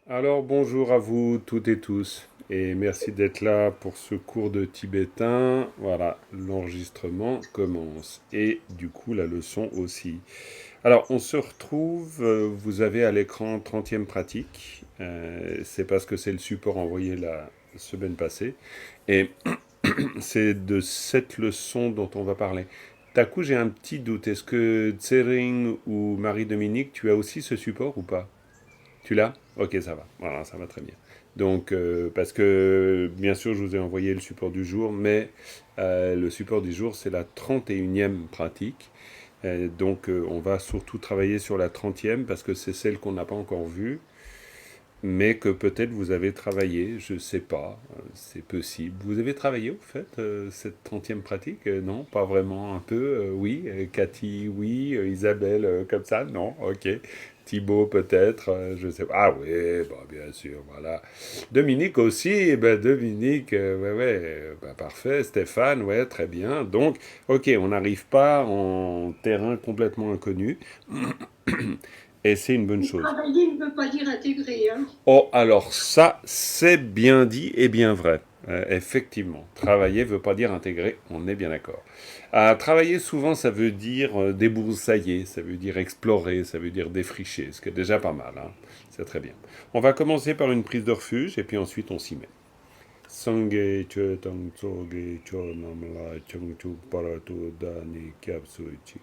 Alors bonjour à vous toutes et tous et merci d'être là pour ce cours de tibétain. Voilà, l'enregistrement commence et du coup la leçon aussi. Alors on se retrouve, vous avez à l'écran 30e pratique. C'est parce que c'est le support envoyé la semaine passée et c'est de cette leçon dont on va parler. D'un coup j'ai un petit doute, est-ce que Tsering ou Marie-Dominique, tu as aussi ce support ou pas? Tu l'as? Ok, ça va. Voilà, ça va très bien. Donc, parce que bien sûr, je vous ai envoyé le support du jour, mais le support du jour, c'est la 31e pratique. Donc, on va surtout travailler sur la 30e parce que c'est celle qu'on n'a pas encore vue, mais que peut-être vous avez travaillé, je ne sais pas, c'est possible. Vous avez travaillé, au fait, cette 30e pratique? Non, pas vraiment, un peu, oui. Cathy, oui. Isabelle, comme ça, non, ok. Thibaut, peut-être, je sais pas. Ah oui, bah, bien sûr, voilà. Dominique aussi, eh ben Dominique, ouais, ouais, bah, parfait. Stéphane, ouais, très bien. Donc, ok, on n'arrive pas en terrain complètement inconnu, et c'est une bonne Et chose. travailler ne veut pas dire intégrer, hein. Oh, alors ça, c'est bien dit et bien vrai. Effectivement, travailler veut pas dire intégrer, on est bien d'accord. Travailler, souvent, ça veut dire débroussailler, ça veut dire explorer, ça veut dire défricher, ce qui est déjà pas mal, hein. C'est très bien. On va commencer par une prise de refuge et puis ensuite on s'y met. Sangye che tang tsoge cho namla chung chuk parato dani kyapsuichi.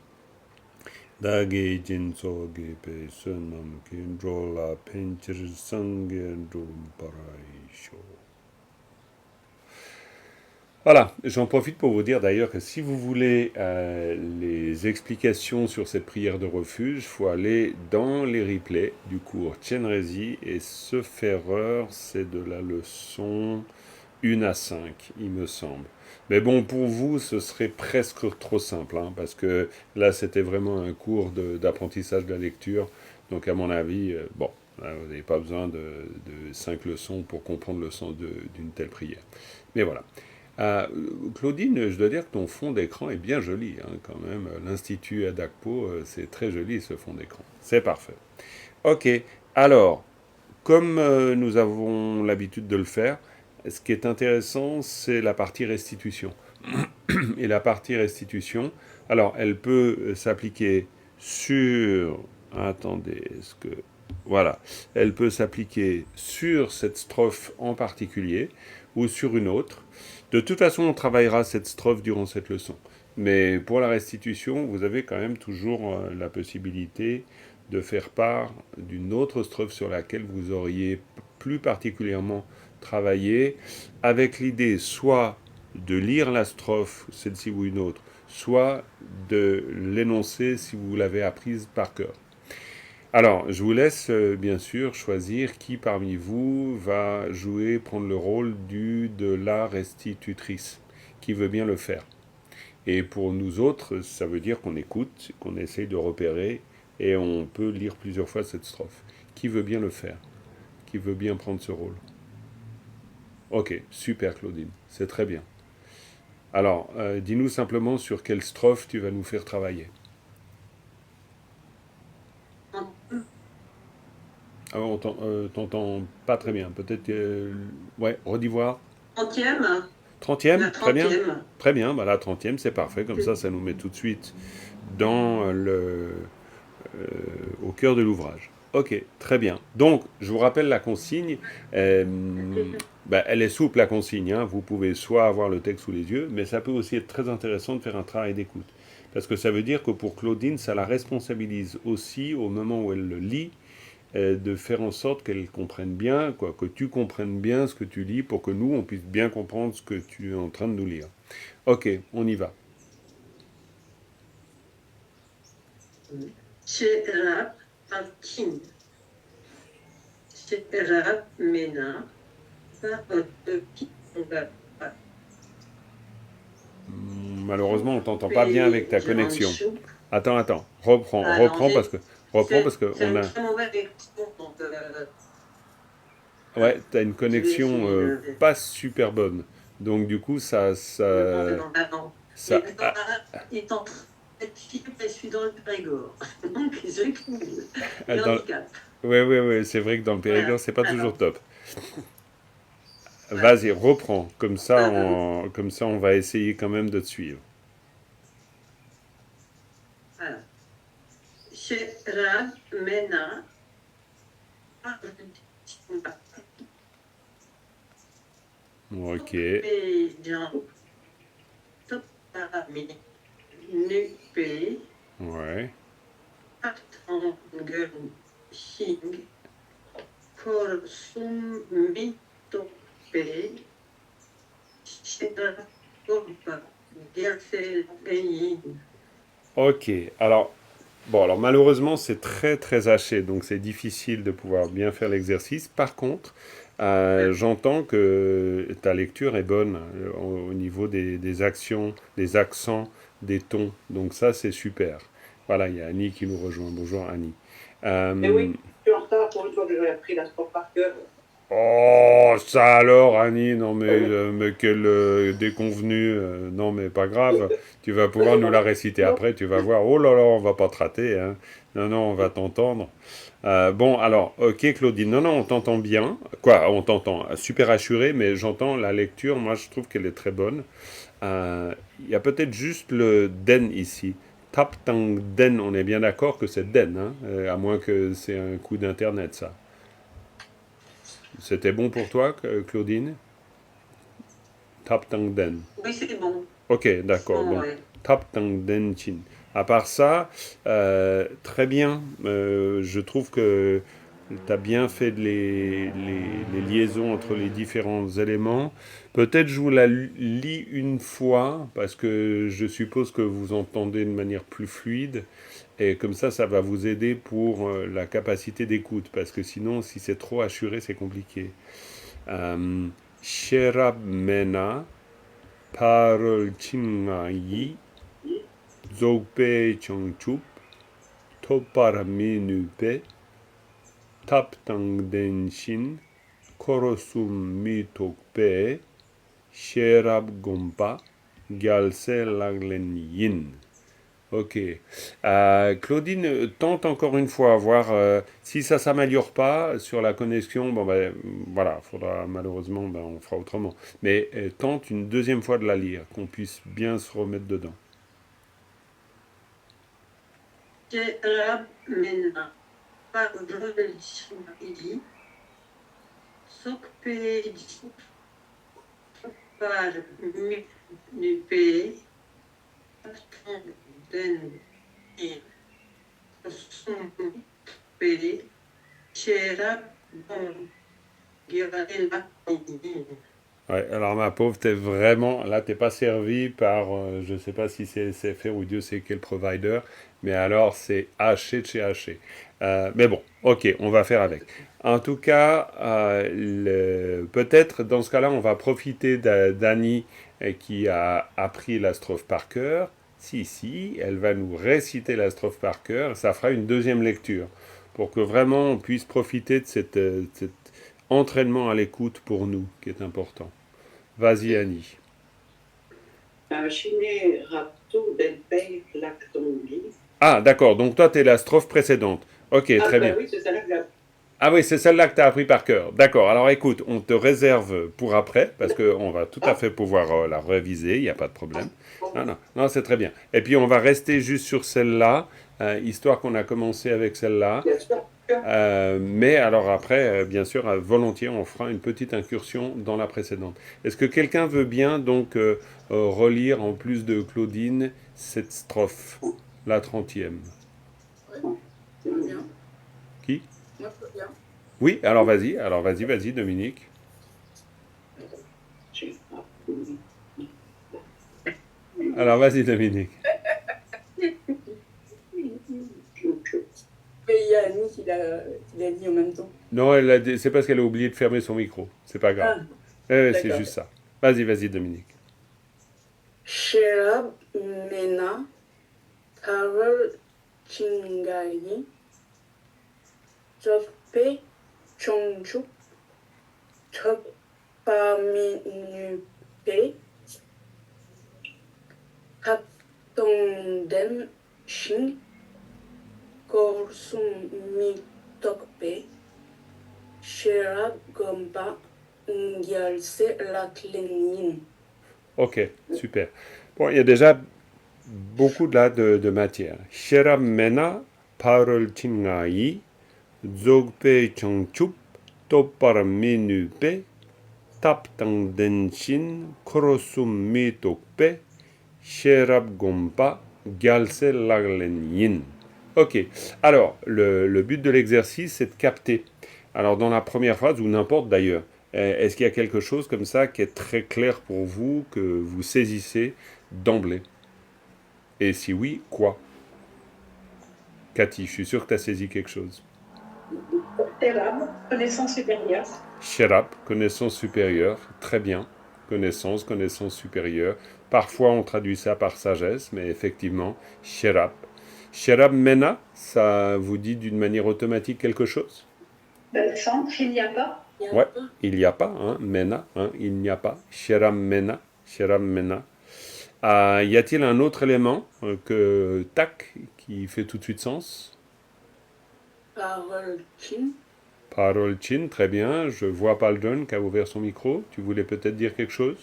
Dagi jinso gepe sunam kindrola pinchir sangendrum paraisho. Voilà, j'en profite pour vous dire d'ailleurs que si vous voulez les explications sur cette prière de refuge, il faut aller dans les replays du cours Chenrezi et ce ferreur, c'est de la leçon 1 à 5, il me semble. Mais bon, pour vous, ce serait presque trop simple, hein, parce que là, c'était vraiment un cours d'apprentissage de la lecture. Donc, à mon avis, bon, là, vous n'avez pas besoin de 5 leçons pour comprendre le sens d'une telle prière. Mais voilà. Euh, Claudine, je dois dire que ton fond d'écran est bien joli, hein, quand même. L'Institut Adakpo, c'est très joli ce fond d'écran. C'est parfait. Ok, alors, comme nous avons l'habitude de le faire, ce qui est intéressant, c'est la partie restitution. Et la partie restitution, alors, elle peut s'appliquer sur... Attendez, est-ce que... Voilà. Elle peut s'appliquer sur cette strophe en particulier ou sur une autre. De toute façon, on travaillera cette strophe durant cette leçon. Mais pour la restitution, vous avez quand même toujours la possibilité de faire part d'une autre strophe sur laquelle vous auriez plus particulièrement travaillé, avec l'idée soit de lire la strophe, celle-ci ou une autre, soit de l'énoncer si vous l'avez apprise par cœur. Alors, je vous laisse bien sûr choisir qui parmi vous va jouer, prendre le rôle de la restitutrice, qui veut bien le faire. Et pour nous autres, ça veut dire qu'on écoute, qu'on essaye de repérer, et on peut lire plusieurs fois cette strophe. Qui veut bien le faire? Qui veut bien prendre ce rôle? Ok, super Claudine, c'est très bien. Alors, dis-nous simplement sur quelle strophe tu vas nous faire travailler. Ah, on t'entend pas très bien. Peut-être que... Ouais, redis voir. 30e, 30e, la très bien. 30e. Très bien, bah la 30e, c'est parfait. Comme ça nous met tout de suite dans au cœur de l'ouvrage. Ok, très bien. Donc, je vous rappelle la consigne. Euh, Bah, elle est souple, la consigne, hein. Vous pouvez soit avoir le texte sous les yeux, mais ça peut aussi être très intéressant de faire un travail d'écoute. Parce que ça veut dire que pour Claudine, ça la responsabilise aussi au moment où elle le lit, de faire en sorte qu'elle comprenne bien, quoi, que tu comprennes bien ce que tu lis pour que nous, on puisse bien comprendre ce que tu es en train de nous lire. Ok, on y va. Sherab Patin, Sherab Mena, Malheureusement, on t'entend pas bien avec ta connexion. Attends, Alors, reprends parce que c'est on un a, très mauvais écran, donc ouais, t'as une je vais connexion essayer pas super bonne. Donc du coup, de monter dans le ballon. ça, Et ah, il est en train d'être suis dans le Périgord. Donc, je cumule les Dans... handicaps. Oui, c'est vrai que dans le Voilà. Périgord, c'est pas toujours Alors, top. voilà. Vas-y, reprends. Comme ça, on va essayer quand même de te suivre. Voilà. Shera Mena Ok, Péjan Topami Nupe ouais. Atangel Shing Korsum Mitope Shera Kompa Gersel Gayin. Ok, alors malheureusement, c'est très très haché, donc c'est difficile de pouvoir bien faire l'exercice. Par contre, j'entends que ta lecture est bonne au niveau des actions, des accents, des tons. Donc ça, c'est super. Voilà, il y a Annie qui nous rejoint. Bonjour Annie. Mais Euh, oui, je suis en retard pour une fois que j'aurais appris la sport par cœur. Oh, ça alors, Annie, non mais quel déconvenu, non mais pas grave, tu vas pouvoir nous la réciter après, tu vas voir, oh là là, on va pas te rater, hein. Non, non, on va t'entendre. Bon, alors, ok Claudine, non, non, on t'entend bien, quoi, on t'entend, super assuré, mais j'entends la lecture, moi je trouve qu'elle est très bonne. Il y a peut-être juste le den ici. Tap tang den, on est bien d'accord que c'est den, hein, à moins que c'est un coup d'internet ça. C'était bon pour toi, Claudine? Tap Tang Den. Oui, c'est bon. Ok, C'est d'accord. bon, Donc, ouais. Tap Tang Den Chin. À part ça, très bien. Je trouve que tu as bien fait les liaisons entre les différents éléments. Peut-être je vous la lis une fois, parce que je suppose que vous entendez de manière plus fluide. Et comme ça va vous aider pour la capacité d'écoute. Parce que sinon, si c'est trop assuré, c'est compliqué. Euh, Sherab Mena, Parol Chingayi, Zogpe Chongchup, Topar Minupe, Tap Tang Denshin, Korosum Mitokpe, Sherab Gompa, Gyalse Laglen Yin. Ok. Claudine, tente encore une fois, voir si ça s'améliore pas sur la connexion. Bon ben voilà, faudra malheureusement, ben, on fera autrement. Mais tente une deuxième fois de la lire, qu'on puisse bien se remettre dedans. Shera Mena Parvel Shmaili Sokpe Par Nupe Atangel Shing Pe Shera Gersel Gayin. Ouais, alors ma pauvre, t'es vraiment, là t'es pas servi par, je sais pas si c'est SFR ou Dieu sait quel provider, mais alors c'est haché de chez haché. Mais bon, ok, on va faire avec. En tout cas, peut-être dans ce cas-là, on va profiter d'Annie qui a appris la strophe par cœur. Si, elle va nous réciter la strophe par cœur, ça fera une deuxième lecture, pour que vraiment on puisse profiter de cet entraînement à l'écoute pour nous, qui est important. Vas-y, Annie. Chine Rapto del Pei Lactongi. Ah, d'accord. Donc toi, tu es la strophe précédente. Ok, Ah, très ben bien. oui, c'est ça-là que j'ai. Ah oui, c'est celle-là que tu as appris par cœur. D'accord. Alors écoute, on te réserve pour après, parce qu'on va tout à Ah, fait pouvoir la réviser, il n'y a pas de problème. bon, Non, non, non, c'est très bien. Et puis on va rester juste sur celle-là, histoire qu'on a commencé avec celle-là. bien sûr. Mais alors après, bien sûr, volontiers, on fera une petite incursion dans la précédente. Est-ce que quelqu'un veut bien donc relire en plus de Claudine cette strophe, la 30e? Ouais, je veux bien. Qui? Moi, je veux bien. Oui, alors vas-y, Dominique. Alors vas-y, Dominique. Mais il y a Annie qui l'a dit en même temps. Non, c'est parce qu'elle a oublié de fermer son micro. C'est pas grave. Ah, C'est d'accord. juste ça. Vas-y, Dominique. Sherab Mena Parol Chingayi Zokpe Chongchup Topaminupe Kaptongden Shin Korsum Mi Tokpe Sherab Gompa Ngyalse Laklenin. Ok, super. Bon, il y a déjà beaucoup là de matière. Sherab mena parol chingai zogpe changchup topar minupe tap tang denshin korosum mitokpe sherab gompa galse laglen yin. Ok, alors le but de l'exercice c'est de capter. Alors dans la première phrase ou n'importe d'ailleurs, est-ce qu'il y a quelque chose comme ça qui est très clair pour vous, que vous saisissez d'emblée? Et si oui, quoi? Cathy, je suis sûr que tu as saisi quelque chose. Terab, connaissance supérieure. Sherab, connaissance supérieure, très bien. Connaissance supérieure. Parfois on traduit ça par sagesse, mais effectivement, Sherab. Sherab mena, ça vous dit d'une manière automatique quelque chose? Centre, il n'y a pas. Ouais, il n'y a pas, hein, mena, hein, il n'y a pas. Sherab mena, Sherab mena. Y a-t-il un autre élément que tac qui fait tout de suite sens? Parole Chin. Parole chin, très bien. Je vois Paldon qui a ouvert son micro. Tu voulais peut-être dire quelque chose?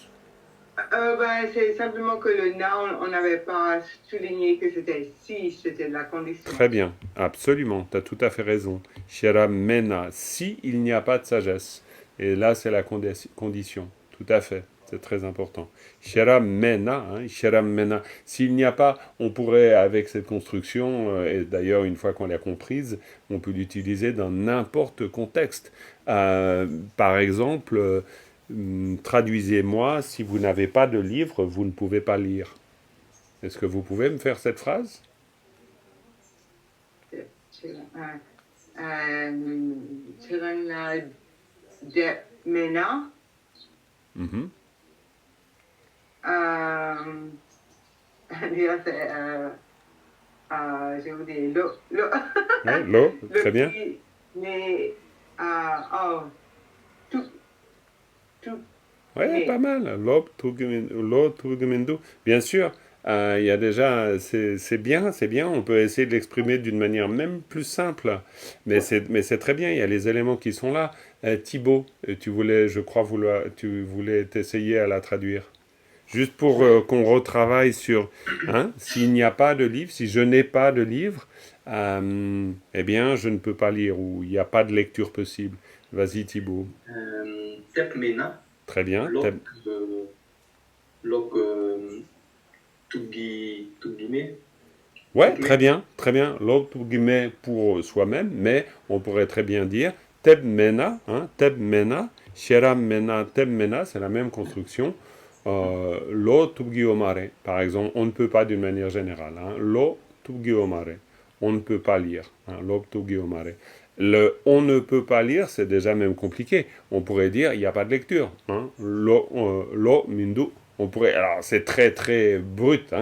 C'est simplement que le noun, on n'avait pas souligné que c'était si, c'était de la condition. Très bien, absolument, tu as tout à fait raison. Shera mena, si il n'y a pas de sagesse. Et là, c'est la condition. Tout à fait, c'est très important. Shera mena, Shera mena. S'il n'y a pas, on pourrait, avec cette construction, et d'ailleurs, une fois qu'on l'a comprise, on peut l'utiliser dans n'importe contexte. Par exemple, traduisez-moi, si vous n'avez pas de livre, vous ne pouvez pas lire. Est-ce que vous pouvez me faire cette phrase? Mena. Mhm. J'ai oublié l'eau. Ouais, l'eau, très bien. Mais, tout. Ouais, Mais- pas mal. L'eau, Turgumindu. Bien sûr, il y a déjà, c'est bien, on peut essayer de l'exprimer d'une manière même plus simple, mais c'est très bien, il y a les éléments qui sont là. Thibaut, tu voulais, je crois, tu voulais t'essayer à la traduire. Juste pour qu'on retravaille sur, hein, s'il n'y a pas de livre, si je n'ai pas de livre, eh bien, je ne peux pas lire, ou il n'y a pas de lecture possible. Vas-y, Thibaut. Tepmena, Très bien. lok tugime. Ouais, très bien, très bien. L'autre guillemets pour soi-même, mais on pourrait très bien dire Teb Mena, Teb Mena, Shera Mena, Teb Mena, c'est la même construction. Lo Tubgiomare, par exemple, on ne peut pas d'une manière générale. Lo Tubgiomare, on ne peut pas lire. Lo Tubgiomare. Le on ne peut pas lire, c'est déjà même compliqué. On pourrait dire il n'y a pas de lecture. Lo Mindu. On pourrait, alors c'est très très brut,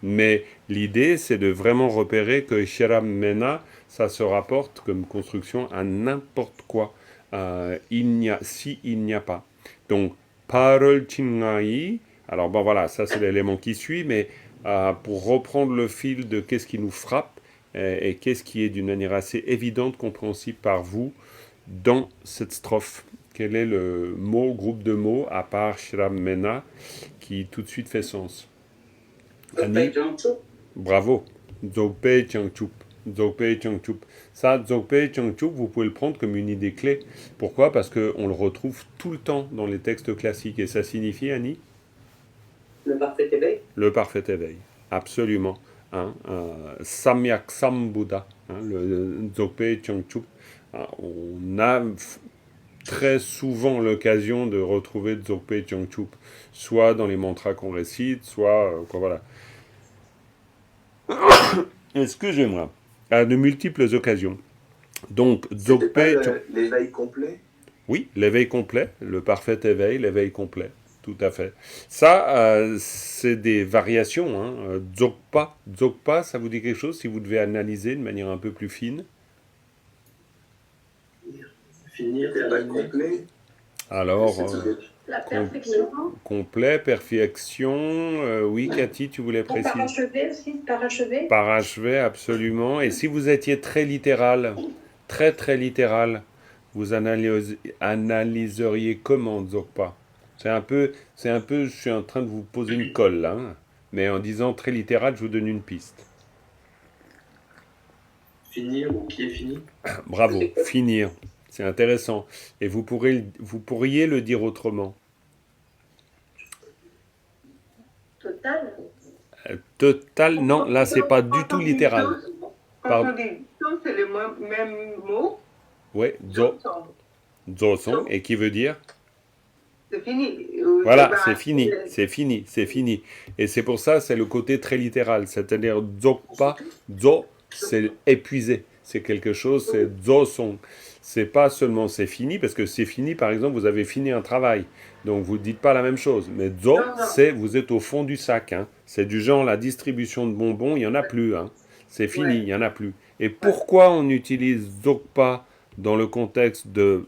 mais l'idée, c'est de vraiment repérer que Shiram Mena, ça se rapporte comme construction à n'importe quoi. Si il n'y a pas. Donc, parol chingai. Alors, bon, voilà, ça c'est l'élément qui suit, mais pour reprendre le fil de qu'est-ce qui nous frappe et qu'est-ce qui est d'une manière assez évidente, compréhensible par vous dans cette strophe. Quel est le mot, groupe de mots, à part Shiram Mena, qui tout de suite fait sens? Annie? Bravo. Dzogpe Changchup. Dzogpe Changchup. Ça, Dzogpe Changchup, vous pouvez le prendre comme une idée clé. Pourquoi? Parce qu'on le retrouve tout le temps dans les textes classiques. Et ça signifie, Annie? Le parfait éveil. Le parfait éveil. Absolument. Samyak Sambuddha. Le Dzogpe Changchup. On a très souvent l'occasion de retrouver Dzogpe Changchup. Soit dans les mantras qu'on récite, soit... voilà. Excusez-moi, à de multiples occasions. Donc, Dzogpe... L'éveil complet. Oui, l'éveil complet, le parfait éveil, l'éveil complet, tout à fait. Ça, c'est des variations. Dzogpa, ça vous dit quelque chose si vous devez analyser de manière un peu plus fine? Finir, terminer. Alors, La Com- perfection. complet, perfection. Oui, Cathy, tu voulais préciser. Parachevé aussi, parachevé. Parachevé, absolument. Et si vous étiez très littéral, très très littéral, vous analyseriez comment Dzogpa? C'est un peu, je suis en train de vous poser une colle là, hein. Mais en disant très littéral, je vous donne une piste. Finir ou qui est fini? Bravo, finir. C'est intéressant. Et vous pourriez le dire autrement. Total. Total, non, là c'est pas du tout littéral. Quand Pardon. on dit dos, c'est le même mot. Ouais, dzosong, et qui veut dire? C'est fini. Voilà, Bah, c'est fini, c'est fini, c'est fini. Et c'est pour ça, c'est le côté très littéral. C'est-à-dire, dzogpa, dzo, c'est épuisé. C'est quelque chose, c'est dzosong. C'est pas seulement c'est fini, parce que c'est fini, par exemple, vous avez fini un travail. Donc vous ne dites pas la même chose. Mais dzo, Non, non. c'est vous êtes au fond du sac, hein. C'est du genre la distribution de bonbons, il n'y en a plus, hein. C'est fini, Ouais. il n'y en a plus. Et pourquoi on utilise dzogpa dans le contexte de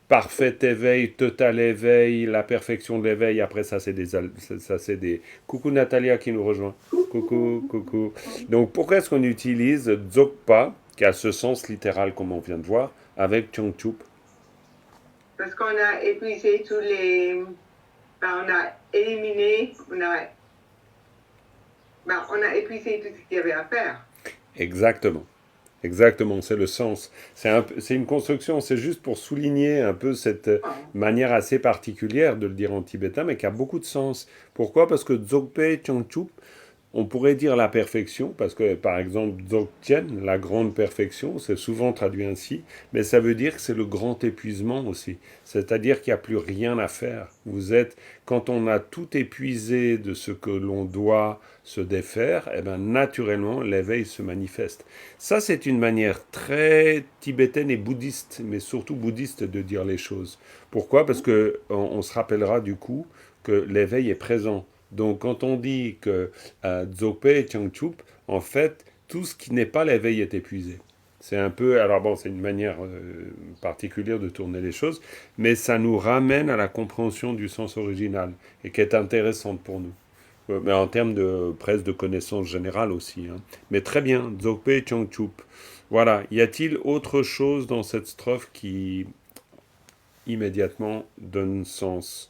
parfait éveil, total éveil, la perfection de l'éveil? Après ça, c'est des... Coucou Natalia qui nous rejoint. Coucou, coucou. Donc pourquoi est-ce qu'on utilise Dzogpa, qui a ce sens littéral comme on vient de voir, avec Chongchup? Parce qu'on a épuisé tous les. On a éliminé, on a épuisé tout ce qu'il y avait à faire. Exactement. Exactement, c'est le sens. C'est une construction, c'est juste pour souligner un peu cette manière assez particulière de le dire en tibétain, mais qui a beaucoup de sens. Pourquoi? Parce que Dzogpe Chongchup, on pourrait dire la perfection, parce que par exemple Dzogchen, la grande perfection, c'est souvent traduit ainsi, mais ça veut dire que c'est le grand épuisement aussi. C'est-à-dire qu'il n'y a plus rien à faire. Quand on a tout épuisé de ce que l'on doit se défaire, eh ben naturellement l'éveil se manifeste. Ça, c'est une manière très tibétaine et bouddhiste, mais surtout bouddhiste de dire les choses. Pourquoi? Parce que on se rappellera du coup que l'éveil est présent. Donc quand on dit que Dzogpe et Changchup, en fait, tout ce qui n'est pas l'éveil est épuisé. C'est un peu, alors bon, c'est une manière particulière de tourner les choses, mais ça nous ramène à la compréhension du sens original, et qui est intéressante pour nous. Mais en termes de presque de connaissance générale aussi, hein. Mais très bien, Dzogpe et Changchup. Voilà, y a-t-il autre chose dans cette strophe qui immédiatement donne sens?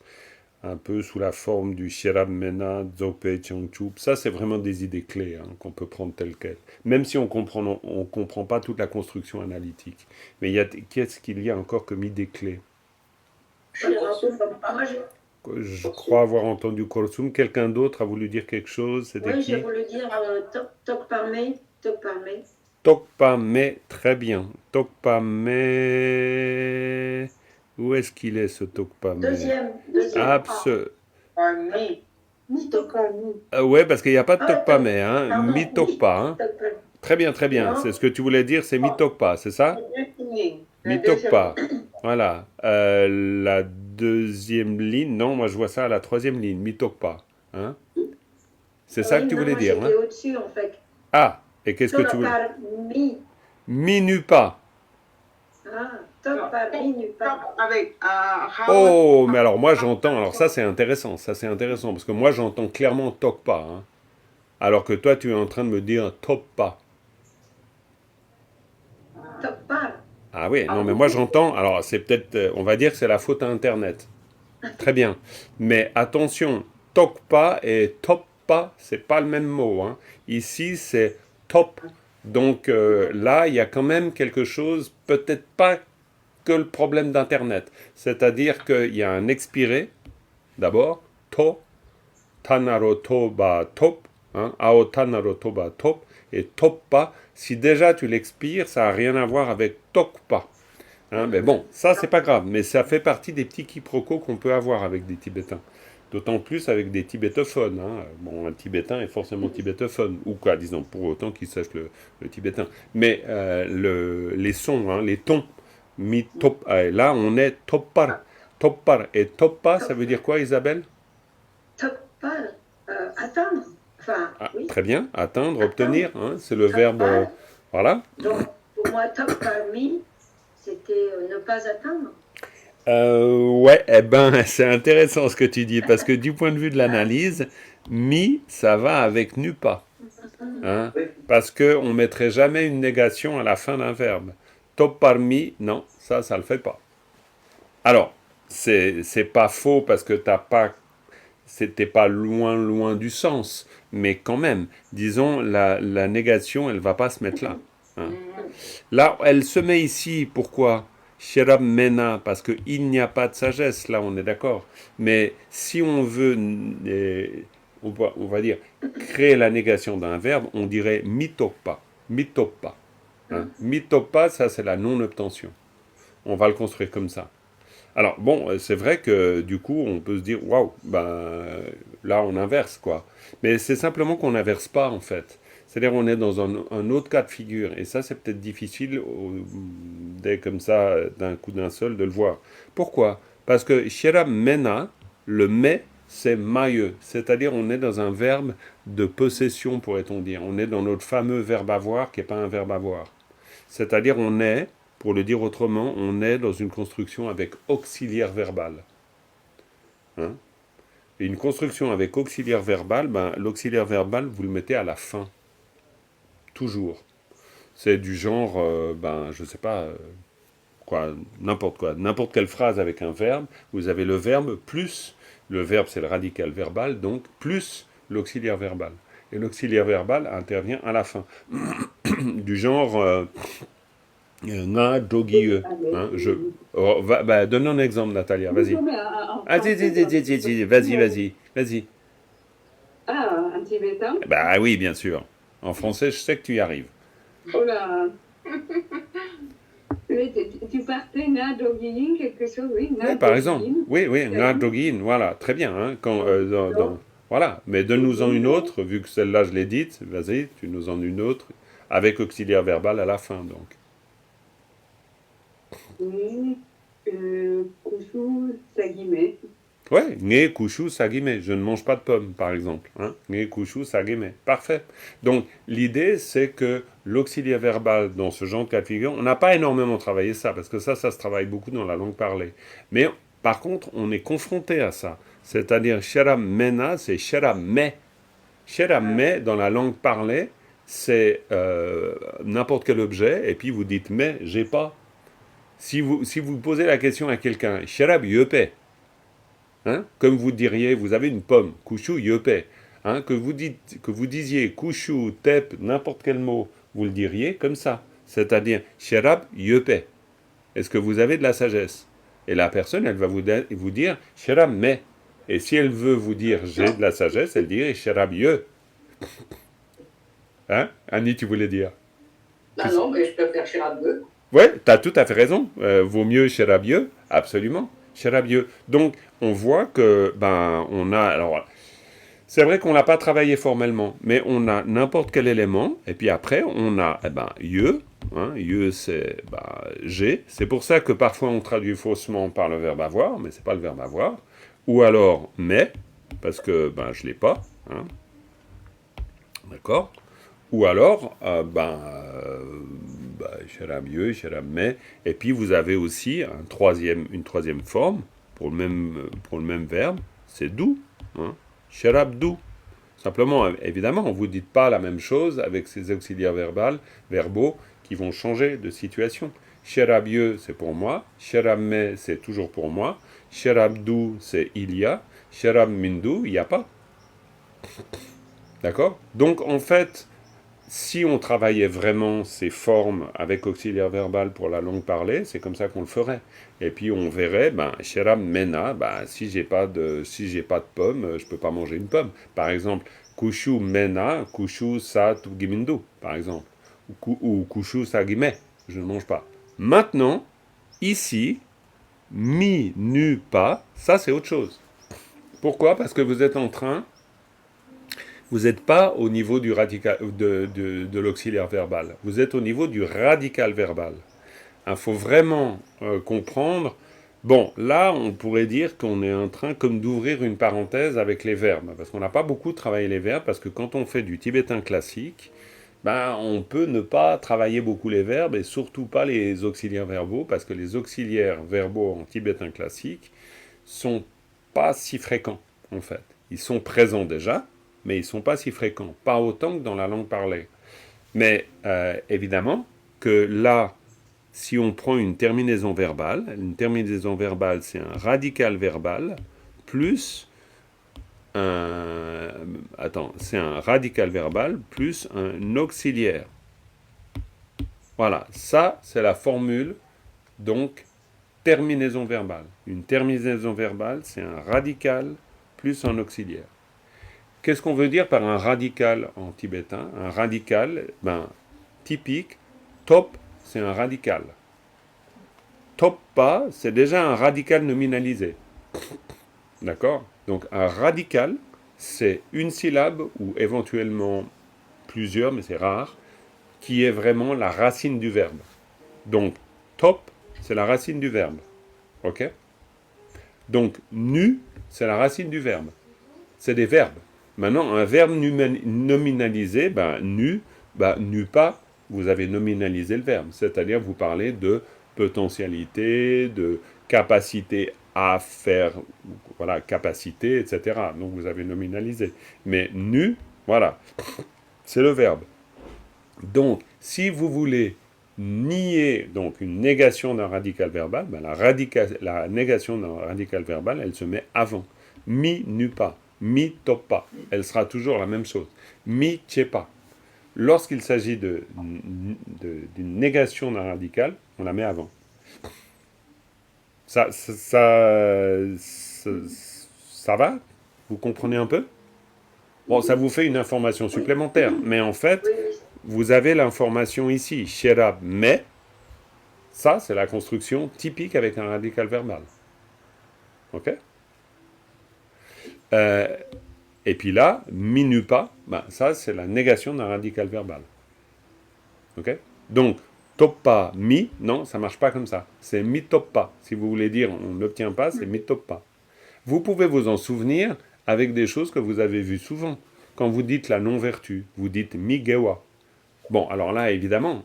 Un peu sous la forme du Shirab Mena, Dzogpe, Changchup. Ça, c'est vraiment des idées clés, hein, qu'on peut prendre telles quelles. Même si on comprend pas toute la construction analytique. Mais qu'est-ce qu'il y a encore comme idées clés? Moi, Je crois avoir entendu Korsum. Quelqu'un d'autre a voulu dire quelque chose? C'était oui, qui? j'ai voulu dire Tokparme, Tokparme. Tokpame, très bien. Tokpame... Où est-ce qu'il est, ce Tokpame? Deuxième. Tokparme. Ouais, parce qu'il n'y a pas de Ah, Tokpame, hein. pardon, Mi-Tokpa, hein. Tokparme. Très bien, très bien. Non. C'est ce que tu voulais dire, c'est Mi-Tokpa, c'est ça? Mi-Tokpa. Voilà. La deuxième ligne, non, moi je vois ça à la troisième ligne, Mi-Tokpa. Hein? C'est ça que tu voulais dire, hein? J'étais au-dessus, en fait. Ah, et qu'est-ce que tu voulais? Tokparmi. Minupa. Ah, Tokparmi, Nupa. Avec Oh, mais alors moi j'entends, alors ça c'est intéressant, parce que moi j'entends clairement Tokpa, hein. Alors que toi tu es en train de me dire Toppa. Tokpar. Ah oui, non mais moi j'entends, alors c'est peut-être, on va dire que c'est la faute à Internet. Très bien. Mais attention, Tokpa et Toppa, c'est pas le même mot, hein. Ici c'est top. Donc là, il y a quand même quelque chose, peut-être pas que le problème d'Internet. C'est-à-dire qu'il y a un expiré, d'abord, to, tanaro toba top, hein, ao tanaro toba top, et toppa, si déjà tu l'expires, ça n'a rien à voir avec tokpa. Hein, mais bon, ça c'est pas grave, mais ça fait partie des petits quiproquos qu'on peut avoir avec des Tibétains. D'autant plus avec des tibétophones, hein. Bon, un tibétain est forcément tibétophone, ou quoi, disons, pour autant qu'il sache le tibétain. Mais les sons, hein, les tons, là on est toppar. Toppar. Et toppa, ça veut dire quoi, Isabelle? Tokpar. Atteindre. Enfin, Ah, oui. très bien, atteindre, obtenir, hein, c'est le verbe... voilà. Donc, pour moi, Tokparmi, c'était ne pas atteindre. Ouais, eh ben, c'est intéressant ce que tu dis, parce que du point de vue de l'analyse, mi, ça va avec nu pas. Hein, Oui. parce qu'on ne mettrait jamais une négation à la fin d'un verbe. Top parmi, non, ça le fait pas. Alors, c'est pas faux parce que c'était pas loin du sens, mais quand même, disons, la négation, elle va pas se mettre là. Hein. Là, elle se met ici, pourquoi Shirab Mena, parce qu'il n'y a pas de sagesse, là on est d'accord. Mais si on veut, on va dire, créer la négation d'un verbe, on dirait mitopa. Mitopa. Hein. Mitopa, ça c'est la non-obtention. On va le construire comme ça. Alors bon, c'est vrai que du coup, on peut se dire, waouh, ben là on inverse quoi. Mais c'est simplement qu'on n'inverse pas en fait. C'est-à-dire on est dans un autre cas de figure. Et ça, c'est peut-être difficile, dès comme ça, d'un coup d'un seul, de le voir. Pourquoi? Parce que Shira Mena, le mais, c'est mailleux. C'est-à-dire on est dans un verbe de possession, pourrait-on dire. On est dans notre fameux verbe avoir, qui n'est pas un verbe avoir. C'est-à-dire on est, pour le dire autrement, on est dans une construction avec auxiliaire verbal. Hein? Et une construction avec auxiliaire verbal, ben, l'auxiliaire verbal, vous le mettez à la fin. Toujours. C'est du genre, ben, je sais pas, quoi, n'importe quelle phrase avec un verbe, vous avez le verbe plus, le verbe c'est le radical verbal, donc plus l'auxiliaire verbal. Et l'auxiliaire verbal intervient à la fin. Du genre, nga dogieux. Hein, donne un exemple, Natalia, vas-y. Ah, vas-y. Ah, un tibétain? Bah oui, bien sûr. En français, je sais que tu y arrives. Oh là! Mais tu partais na doguin, quelque chose, oui, na Oui, par exemple. doguin. Oui, nga dogin, voilà, très bien. Hein, voilà, mais donne-nous-en une autre, vu que celle-là, je l'ai dite. Vas-y, tu nous en une autre, avec auxiliaire verbal à la fin, donc. Oui, Kushu Sagime. Ouais, nge kushu sagime, je ne mange pas de pommes, par exemple. Hein? Nge kushu sagime, parfait. Donc, l'idée, c'est que l'auxiliaire verbal, dans ce genre de cas de figure, on n'a pas énormément travaillé ça, parce que ça se travaille beaucoup dans la langue parlée. Mais, par contre, on est confronté à ça. C'est-à-dire, shera mena, c'est shera me. Shera me, dans la langue parlée, c'est n'importe quel objet, et puis vous dites mais, j'ai pas. Si vous posez la question à quelqu'un, shera yepe, hein, comme vous diriez, vous avez une pomme, kushu yepe. Hein, que vous disiez kushu, tep, n'importe quel mot, vous le diriez comme ça. C'est-à-dire, sherab yepe. Est-ce que vous avez de la sagesse? Et la personne, elle va vous dire, sherab me. Et si elle veut vous dire, j'ai de la sagesse, elle dirait, sherab ye. Hein, Annie, tu voulais dire? Ah non, mais je préfère Chirabieux. Ouais, tu as tout à fait raison. Vaut mieux Cherabieux, absolument. Cherabieux. Donc, on voit que, ben, on a. Alors, c'est vrai qu'on l'a pas travaillé formellement, mais on a n'importe quel élément, et puis après, on a, eh ben, ye. Hein, ye, c'est j'ai. C'est pour ça que parfois on traduit faussement par le verbe avoir, mais c'est pas le verbe avoir. Ou alors, mais, parce que, ben, je l'ai pas. Hein, d'accord? Ou alors, Sharam Yeux, Sharam Mais, et puis vous avez aussi une troisième forme pour le même verbe, c'est dou, hein, Sharab dou. Simplement, évidemment, on ne vous dit pas la même chose avec ces auxiliaires verbaux qui vont changer de situation. Sharab Yeux, c'est pour moi, Sharab Me, c'est toujours pour moi, Sharab dou, c'est il y a, Sharab Mindou, il n'y a pas. D'accord? Donc, en fait, si on travaillait vraiment ces formes avec auxiliaire verbal pour la langue parlée, c'est comme ça qu'on le ferait. Et puis on verrait, ben, Sheram Mena, ben, si j'ai pas de pomme, je peux pas manger une pomme. Par exemple, Kushu Mena, Kushu Sa Tugimindu, par exemple. Ou Kushu Sagime, je ne mange pas. Maintenant, ici, mi, nu, pas, ça c'est autre chose. Pourquoi? Parce que vous n'êtes pas au niveau du radical, de l'auxiliaire verbal. Vous êtes au niveau du radical verbal. Il faut vraiment comprendre. Bon, là, on pourrait dire qu'on est en train comme d'ouvrir une parenthèse avec les verbes, parce qu'on n'a pas beaucoup travaillé les verbes, parce que quand on fait du tibétain classique, ben, on peut ne pas travailler beaucoup les verbes et surtout pas les auxiliaires verbaux, parce que les auxiliaires verbaux en tibétain classique sont pas si fréquents, en fait. Ils sont présents déjà, mais ils sont pas si fréquents. Pas autant que dans la langue parlée. Mais évidemment que là, si on prend une terminaison verbale, c'est un radical verbal plus c'est un radical verbal plus un auxiliaire. Voilà, ça c'est la formule, donc terminaison verbale. Une terminaison verbale, c'est un radical plus un auxiliaire. Qu'est-ce qu'on veut dire par un radical en tibétain? Un radical, typique, top, c'est un radical. Toppa, c'est déjà un radical nominalisé. D'accord? Donc un radical, c'est une syllabe ou éventuellement plusieurs, mais c'est rare, qui est vraiment la racine du verbe. Donc top, c'est la racine du verbe. Ok? Donc nu, c'est la racine du verbe. C'est des verbes. Maintenant, un verbe nominalisé, nu, nu pas, vous avez nominalisé le verbe. C'est-à-dire, vous parlez de potentialité, de capacité à faire, voilà, capacité, etc. Donc, vous avez nominalisé. Mais nu, voilà, c'est le verbe. Donc, si vous voulez nier donc une négation d'un radical verbal, la négation d'un radical verbal, elle se met avant. Mi nu pas, mi top pas. Elle sera toujours la même chose. Mi tché pas. Lorsqu'il s'agit d'une négation d'un radical, on la met avant. Ça va? Vous comprenez un peu? Bon, ça vous fait une information supplémentaire, mais en fait, vous avez l'information ici, sherab, mais ça, c'est la construction typique avec un radical verbal. Ok? Et puis là, minupa, ça, c'est la négation d'un radical verbal. Ok? Donc, toppa, mi, non, ça marche pas comme ça. C'est mi toppa. Si vous voulez dire on n'obtient pas, c'est mi toppa. Vous pouvez vous en souvenir avec des choses que vous avez vues souvent. Quand vous dites la non-vertu, vous dites mi gewa. Bon, alors là, évidemment,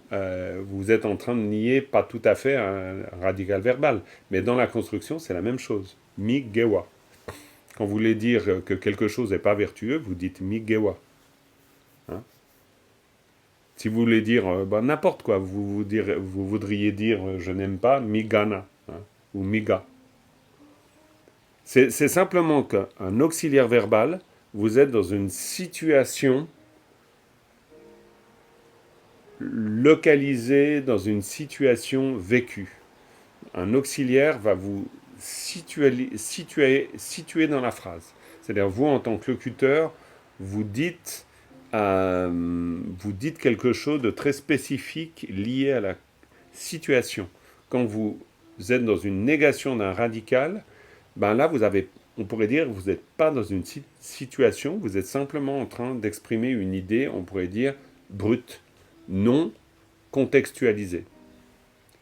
vous êtes en train de nier pas tout à fait un radical verbal. Mais dans la construction, c'est la même chose. Mi gewa. Quand vous voulez dire que quelque chose n'est pas vertueux, vous dites mi gewa. Hein? Si vous voulez dire n'importe quoi, vous voudriez dire je n'aime pas, mi gana. Hein? Ou mi ga. C'est simplement qu'un auxiliaire verbal, vous êtes dans une situation localisée, dans une situation vécue. Un auxiliaire va vous situer dans la phrase. C'est-à-dire, vous, en tant que locuteur, vous dites quelque chose de très spécifique lié à la situation. Quand vous êtes dans une négation d'un radical, là, on pourrait dire, vous n'êtes pas dans une situation, vous êtes simplement en train d'exprimer une idée, on pourrait dire, brute, non contextualisée.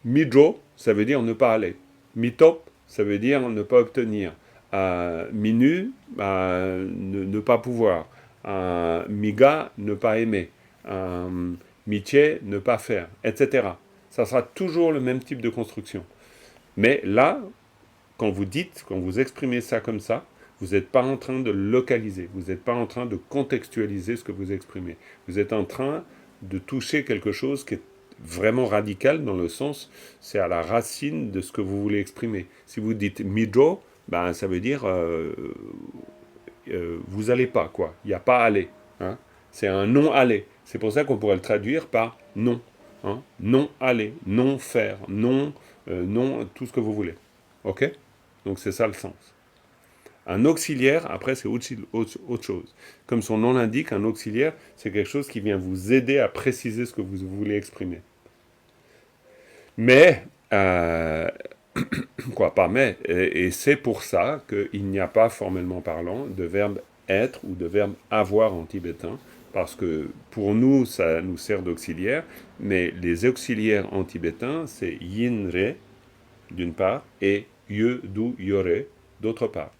Midro, ça veut dire ne pas aller. Mitop, ça veut dire ne pas obtenir. Minu, ne pas pouvoir. Miga, ne pas aimer. Miché, ne pas faire, etc. Ça sera toujours le même type de construction. Mais là, quand vous exprimez ça comme ça, vous n'êtes pas en train de localiser, vous n'êtes pas en train de contextualiser ce que vous exprimez. Vous êtes en train de toucher quelque chose qui est vraiment radical dans le sens, c'est à la racine de ce que vous voulez exprimer. Si vous dites midro, ça veut dire vous allez pas, quoi. Il n'y a pas aller. Hein. C'est un non-aller. C'est pour ça qu'on pourrait le traduire par non. Hein. Non-aller, non-faire, non, tout ce que vous voulez. Ok? Donc c'est ça le sens. Un auxiliaire, après, c'est autre chose. Comme son nom l'indique, un auxiliaire, c'est quelque chose qui vient vous aider à préciser ce que vous voulez exprimer. Mais, et c'est pour ça qu'il n'y a pas, formellement parlant, de verbe être ou de verbe avoir en tibétain, parce que pour nous, ça nous sert d'auxiliaire, mais les auxiliaires en tibétain, c'est yin-re, d'une part, et ye-du-yore, d'autre part.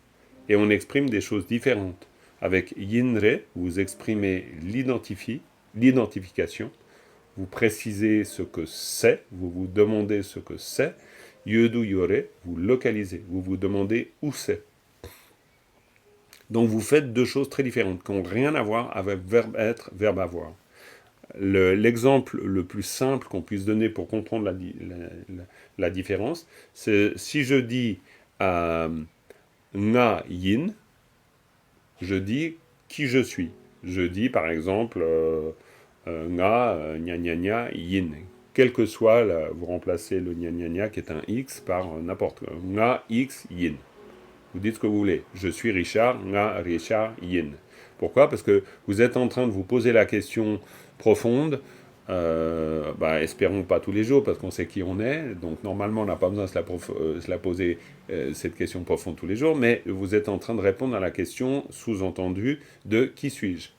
Et on exprime des choses différentes. Avec yin-re, vous exprimez l'identifie, l'identification. Vous précisez ce que c'est, vous vous demandez ce que c'est. Yudu yore, vous localisez, vous vous demandez où c'est. Donc vous faites deux choses très différentes, qui n'ont rien à voir avec verbe être, verbe avoir. L'exemple le plus simple qu'on puisse donner pour comprendre la différence, c'est si je dis nga yin, je dis qui je suis. Je dis par exemple nga gna gna gna yin. Quel que soit, vous remplacez le gna gna gna qui est un x par n'importe quoi. Nga x yin. Vous dites ce que vous voulez. Je suis Richard, nga Richard yin. Pourquoi? Parce que vous êtes en train de vous poser la question profonde. Espérons pas tous les jours parce qu'on sait qui on est. Donc normalement on n'a pas besoin de se la poser cette question profonde tous les jours. Mais vous êtes en train de répondre à la question sous-entendue de qui suis-je?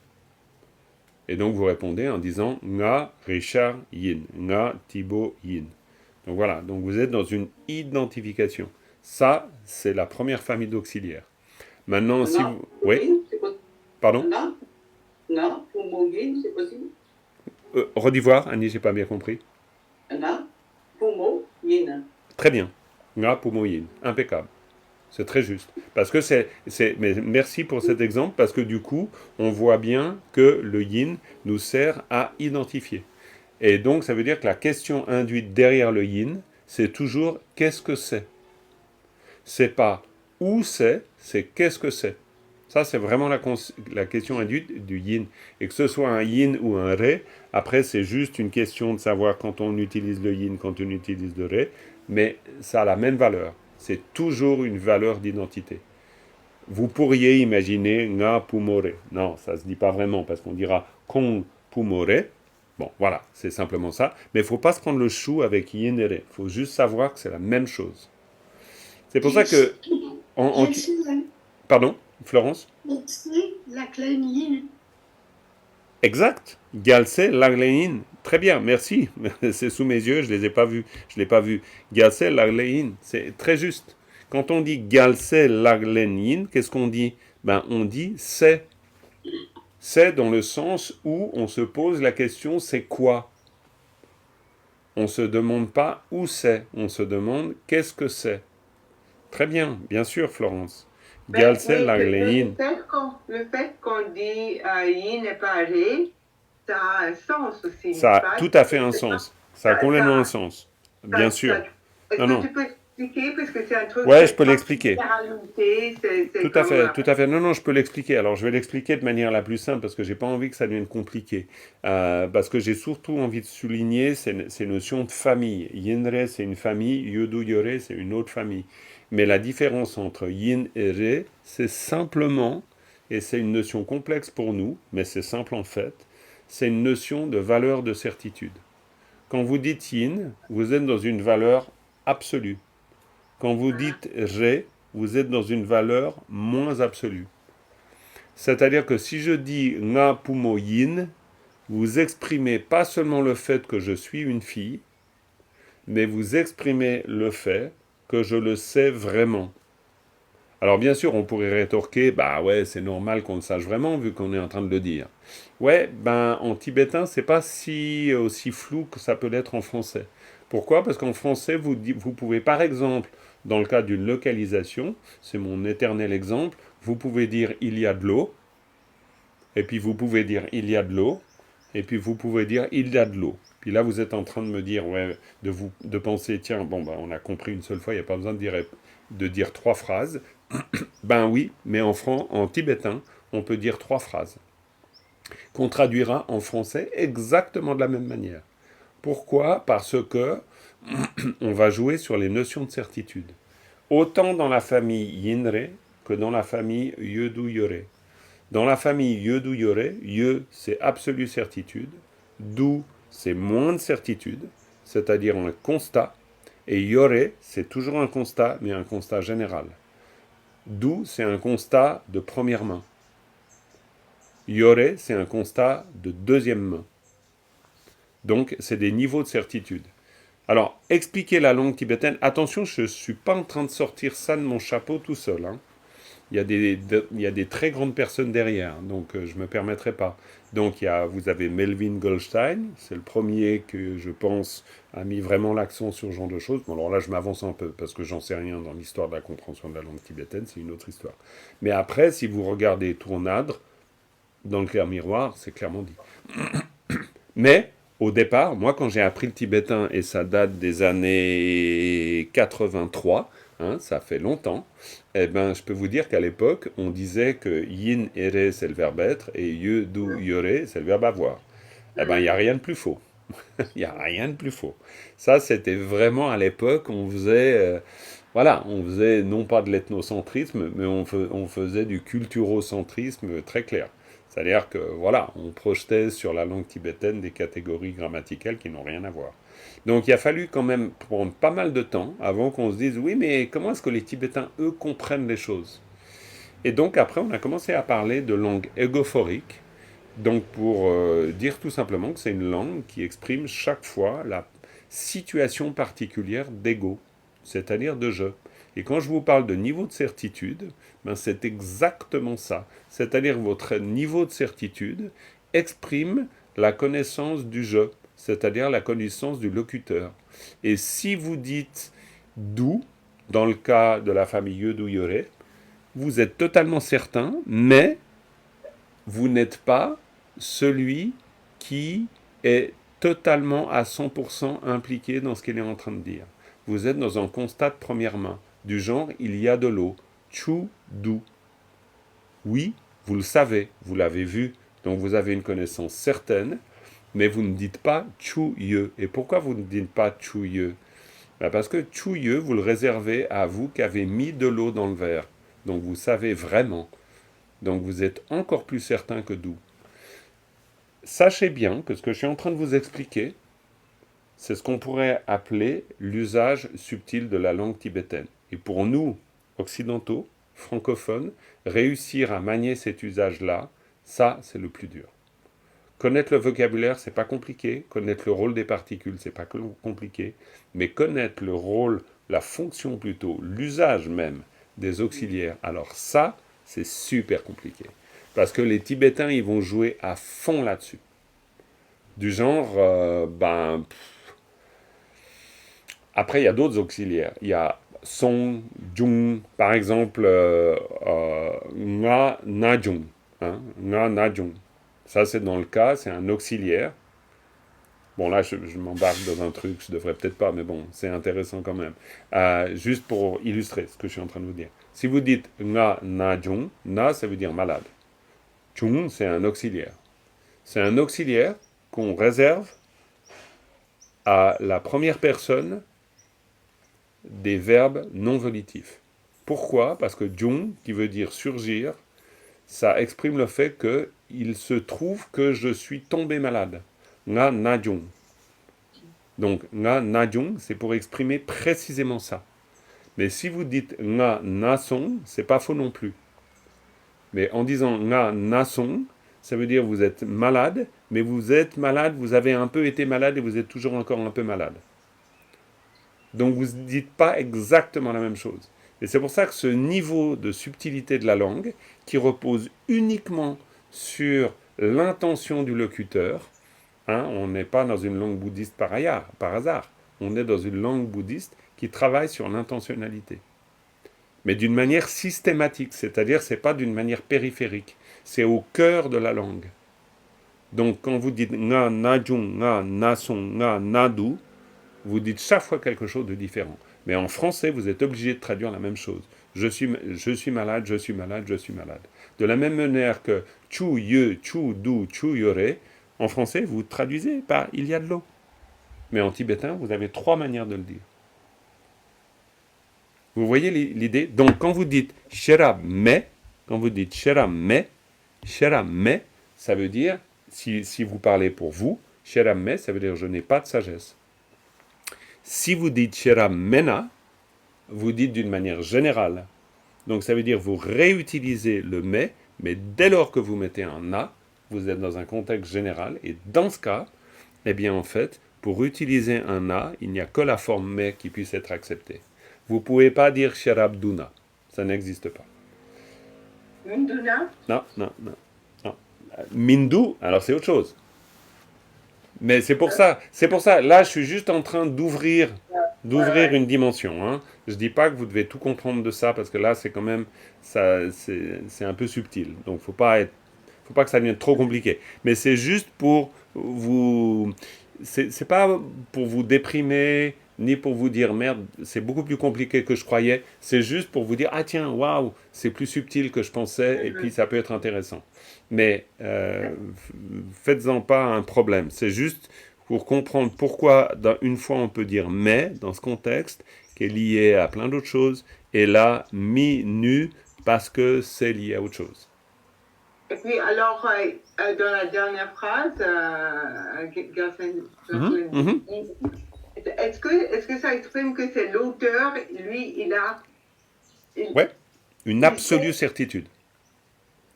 Et donc vous répondez en disant nga Richard yin, nga Thibaut yin. Donc voilà. Donc vous êtes dans une identification. Ça, c'est la première famille d'auxiliaires. Maintenant, si vous... Oui. Pardon? Na, Pumo Yin, c'est possible? Redis voir, Annie, j'ai pas bien compris. Na, Pumo Yin. Très bien. Nga Pumo Yin. Impeccable. C'est très juste. Parce que mais merci pour cet exemple, parce que du coup, on voit bien que le yin nous sert à identifier. Et donc, ça veut dire que la question induite derrière le yin, c'est toujours qu'est-ce que c'est? C'est pas où c'est qu'est-ce que c'est. Ça, c'est vraiment la question induite du yin. Et que ce soit un yin ou un ré, après, c'est juste une question de savoir quand on utilise le yin, quand on utilise le ré, mais ça a la même valeur. C'est toujours une valeur d'identité. Vous pourriez imaginer nga pumore. Non, ça ne se dit pas vraiment, parce qu'on dira kong pumore. Bon, voilà, c'est simplement ça. Mais il ne faut pas se prendre le chou avec yin et ré. Il faut juste savoir que c'est la même chose. C'est pour ça que... Pardon, Florence? La clé yin. Exact. Galse laglein. Très bien, merci. C'est sous mes yeux, je ne les ai pas vus. Je ne l'ai pas vu. Galse laglein. C'est très juste. Quand on dit galse laglein, qu'est-ce qu'on dit? On dit c'est. C'est dans le sens où on se pose la question c'est quoi? On ne se demande pas où c'est. On se demande qu'est-ce que c'est. Très bien, bien sûr, Florence. Galse laglein. Le fait qu'on dit yin et pas ré, ça a un sens aussi. Ça a tout à fait un sens. Ça a complètement un sens. Bien sûr. Est-ce que tu peux expliquer? Parce que c'est un truc... Ouais, je peux l'expliquer. Tout Tout à fait. Non, je peux l'expliquer. Alors, je vais l'expliquer de manière la plus simple parce que j'ai pas envie que ça devienne compliqué. Parce que j'ai surtout envie de souligner ces notions de famille. Yinre, c'est une famille. Yodu Yore, c'est une autre famille. Mais la différence entre yin et ré, c'est simplement, et c'est une notion complexe pour nous, mais c'est simple en fait, c'est une notion de valeur de certitude. Quand vous dites yin, vous êtes dans une valeur absolue. Quand vous dites ré, vous êtes dans une valeur moins absolue. C'est-à-dire que si je dis nga pumo yin, vous exprimez pas seulement le fait que je suis une fille, mais vous exprimez le fait que je le sais vraiment. Alors bien sûr, on pourrait rétorquer, ouais, c'est normal qu'on le sache vraiment vu qu'on est en train de le dire. Ouais, en tibétain, c'est pas aussi flou que ça peut l'être en français. Pourquoi? Parce qu'en français, vous pouvez par exemple, dans le cas d'une localisation, c'est mon éternel exemple, vous pouvez dire il y a de l'eau, et puis vous pouvez dire il y a de l'eau, et puis vous pouvez dire il y a de l'eau. Puis là, vous êtes en train de me dire, de penser, tiens, on a compris une seule fois, il n'y a pas besoin de dire 3 phrases. Oui, mais en tibétain, on peut dire 3 phrases. Qu'on traduira en français exactement de la même manière. Pourquoi? Parce que on va jouer sur les notions de certitude. Autant dans la famille Yinre que dans la famille Yodu Yore. Dans la famille Yodu Yore, Ye, c'est absolue certitude. Du, c'est moins de certitude, c'est-à-dire un constat. Et Yore, c'est toujours un constat, mais un constat général. Du, c'est un constat de première main. Yore, c'est un constat de deuxième main. Donc, c'est des niveaux de certitude. Alors, expliquer la langue tibétaine. Attention, je ne suis pas en train de sortir ça de mon chapeau tout seul. il y a des très grandes personnes derrière, donc je ne me permettrai pas. Donc vous avez Melvin Goldstein, c'est le premier que je pense a mis vraiment l'accent sur ce genre de choses. Bon, alors là, je m'avance un peu, parce que j'en sais rien dans l'histoire de la compréhension de la langue tibétaine, c'est une autre histoire. Mais après, si vous regardez Tournadre, dans le clair miroir, c'est clairement dit. Mais, au départ, moi, quand j'ai appris le tibétain, et ça date des années 83, hein, ça fait longtemps, eh ben, je peux vous dire qu'à l'époque, on disait que yin et re, c'est le verbe être, et ye, du, yore, c'est le verbe avoir. Eh ben, il n'y a rien de plus faux. Il n'y a rien de plus faux. Ça, c'était vraiment à l'époque, on faisait, voilà, on faisait non pas de l'ethnocentrisme, mais on faisait du culturocentrisme très clair. C'est-à-dire que, voilà, on projetait sur la langue tibétaine des catégories grammaticales qui n'ont rien à voir. Donc il a fallu quand même prendre pas mal de temps avant qu'on se dise, oui, mais comment est-ce que les Tibétains, eux, comprennent les choses? Et donc après, on a commencé à parler de langue égophorique, donc pour dire tout simplement que c'est une langue qui exprime chaque fois la situation particulière d'ego, c'est-à-dire de je. Et quand je vous parle de niveau de certitude, ben c'est exactement ça. C'est-à-dire votre niveau de certitude exprime la connaissance du je, c'est-à-dire la connaissance du locuteur. Et si vous dites d'où, dans le cas de la famille Yodou-Yoré, vous êtes totalement certain, mais vous n'êtes pas celui qui est totalement à 100% impliqué dans ce qu'il est en train de dire. Vous êtes dans un constat de première main, du genre il y a de l'eau, chu du. Oui, vous le savez, vous l'avez vu, donc vous avez une connaissance certaine, mais vous ne dites pas chu ye. Et pourquoi vous ne dites pas chu ye? Ben parce que chu ye, vous le réservez à vous qui avez mis de l'eau dans le verre. Donc vous savez vraiment. Donc vous êtes encore plus certain que d'où. Sachez bien que ce que je suis en train de vous expliquer, c'est ce qu'on pourrait appeler l'usage subtil de la langue tibétaine. Et pour nous, occidentaux, francophones, réussir à manier cet usage-là, ça, c'est le plus dur. Connaître le vocabulaire, c'est pas compliqué. Connaître le rôle des particules, c'est pas compliqué. Mais connaître le rôle, la fonction plutôt, l'usage même des auxiliaires, alors ça, c'est super compliqué. Parce que les Tibétains, ils vont jouer à fond là-dessus. Du genre, après, il y a d'autres auxiliaires. Il y a Song, Jung, par exemple, Nga, Najung. Hein, Nga, Najung. Ça, c'est dans le cas, c'est un auxiliaire. Bon, là, je m'embarque dans un truc, je devrais peut-être pas, mais bon, c'est intéressant quand même. Juste pour illustrer ce que je suis en train de vous dire. Si vous dites Nga, Najung, Na, ça veut dire malade. Jung, c'est un auxiliaire. C'est un auxiliaire qu'on réserve à la première personne des verbes non volitifs. Pourquoi? Parce que Jung, qui veut dire surgir, ça exprime le fait qu'il se trouve que je suis tombé malade. Nga Najung. Donc, Nga Najung, c'est pour exprimer précisément ça. Mais si vous dites Nga Nasong, c'est pas faux non plus. Mais en disant Nga Nasong, ça veut dire vous êtes malade, mais vous êtes malade, vous avez un peu été malade et vous êtes toujours encore un peu malade. Donc vous ne dites pas exactement la même chose. Et c'est pour ça que ce niveau de subtilité de la langue, qui repose uniquement sur l'intention du locuteur, hein, on n'est pas dans une langue bouddhiste par hasard, on est dans une langue bouddhiste qui travaille sur l'intentionnalité. Mais d'une manière systématique, c'est-à-dire c'est pas d'une manière périphérique, c'est au cœur de la langue. Donc quand vous dites nga najung, nga nasong, nga nadu, vous dites chaque fois quelque chose de différent. Mais en français, vous êtes obligé de traduire la même chose. Je suis malade, je suis malade, je suis malade. De la même manière que chu ye, chu du, chu yore, en français, vous traduisez par il y a de l'eau. Mais en tibétain, vous avez 3 manières de le dire. Vous voyez l'idée? Donc quand vous dites sherab me, ça veut dire, si vous parlez pour vous, sherab me, ça veut dire je n'ai pas de sagesse. Si vous dites Sheram Mena, vous dites d'une manière générale. Donc ça veut dire vous réutilisez le mais dès lors que vous mettez un na, vous êtes dans un contexte général. Et dans ce cas, eh bien en fait, pour utiliser un na, il n'y a que la forme mais qui puisse être acceptée. Vous ne pouvez pas dire Sherab Duna. Ça n'existe pas. Minduna? Non, non, non, non. Mindu, alors c'est autre chose. Mais c'est pour ça. Là, je suis juste en train d'ouvrir une dimension. Hein. Je dis pas que vous devez tout comprendre de ça parce que là, c'est quand même ça, c'est un peu subtil. Donc, faut pas que ça devienne trop compliqué. Mais c'est juste pour vous, c'est pas pour vous déprimer ni pour vous dire merde, c'est beaucoup plus compliqué que je croyais. C'est juste pour vous dire ah tiens, waouh, c'est plus subtil que je pensais et puis ça peut être intéressant. Mais faites-en pas un problème. C'est juste pour comprendre pourquoi, une fois, on peut dire mais dans ce contexte, qui est lié à plein d'autres choses, et là, mi, nu, parce que c'est lié à autre chose. Et puis alors, dans la dernière phrase, est-ce que ça exprime que c'est l'auteur, lui, il a... Ouais, une absolue certitude.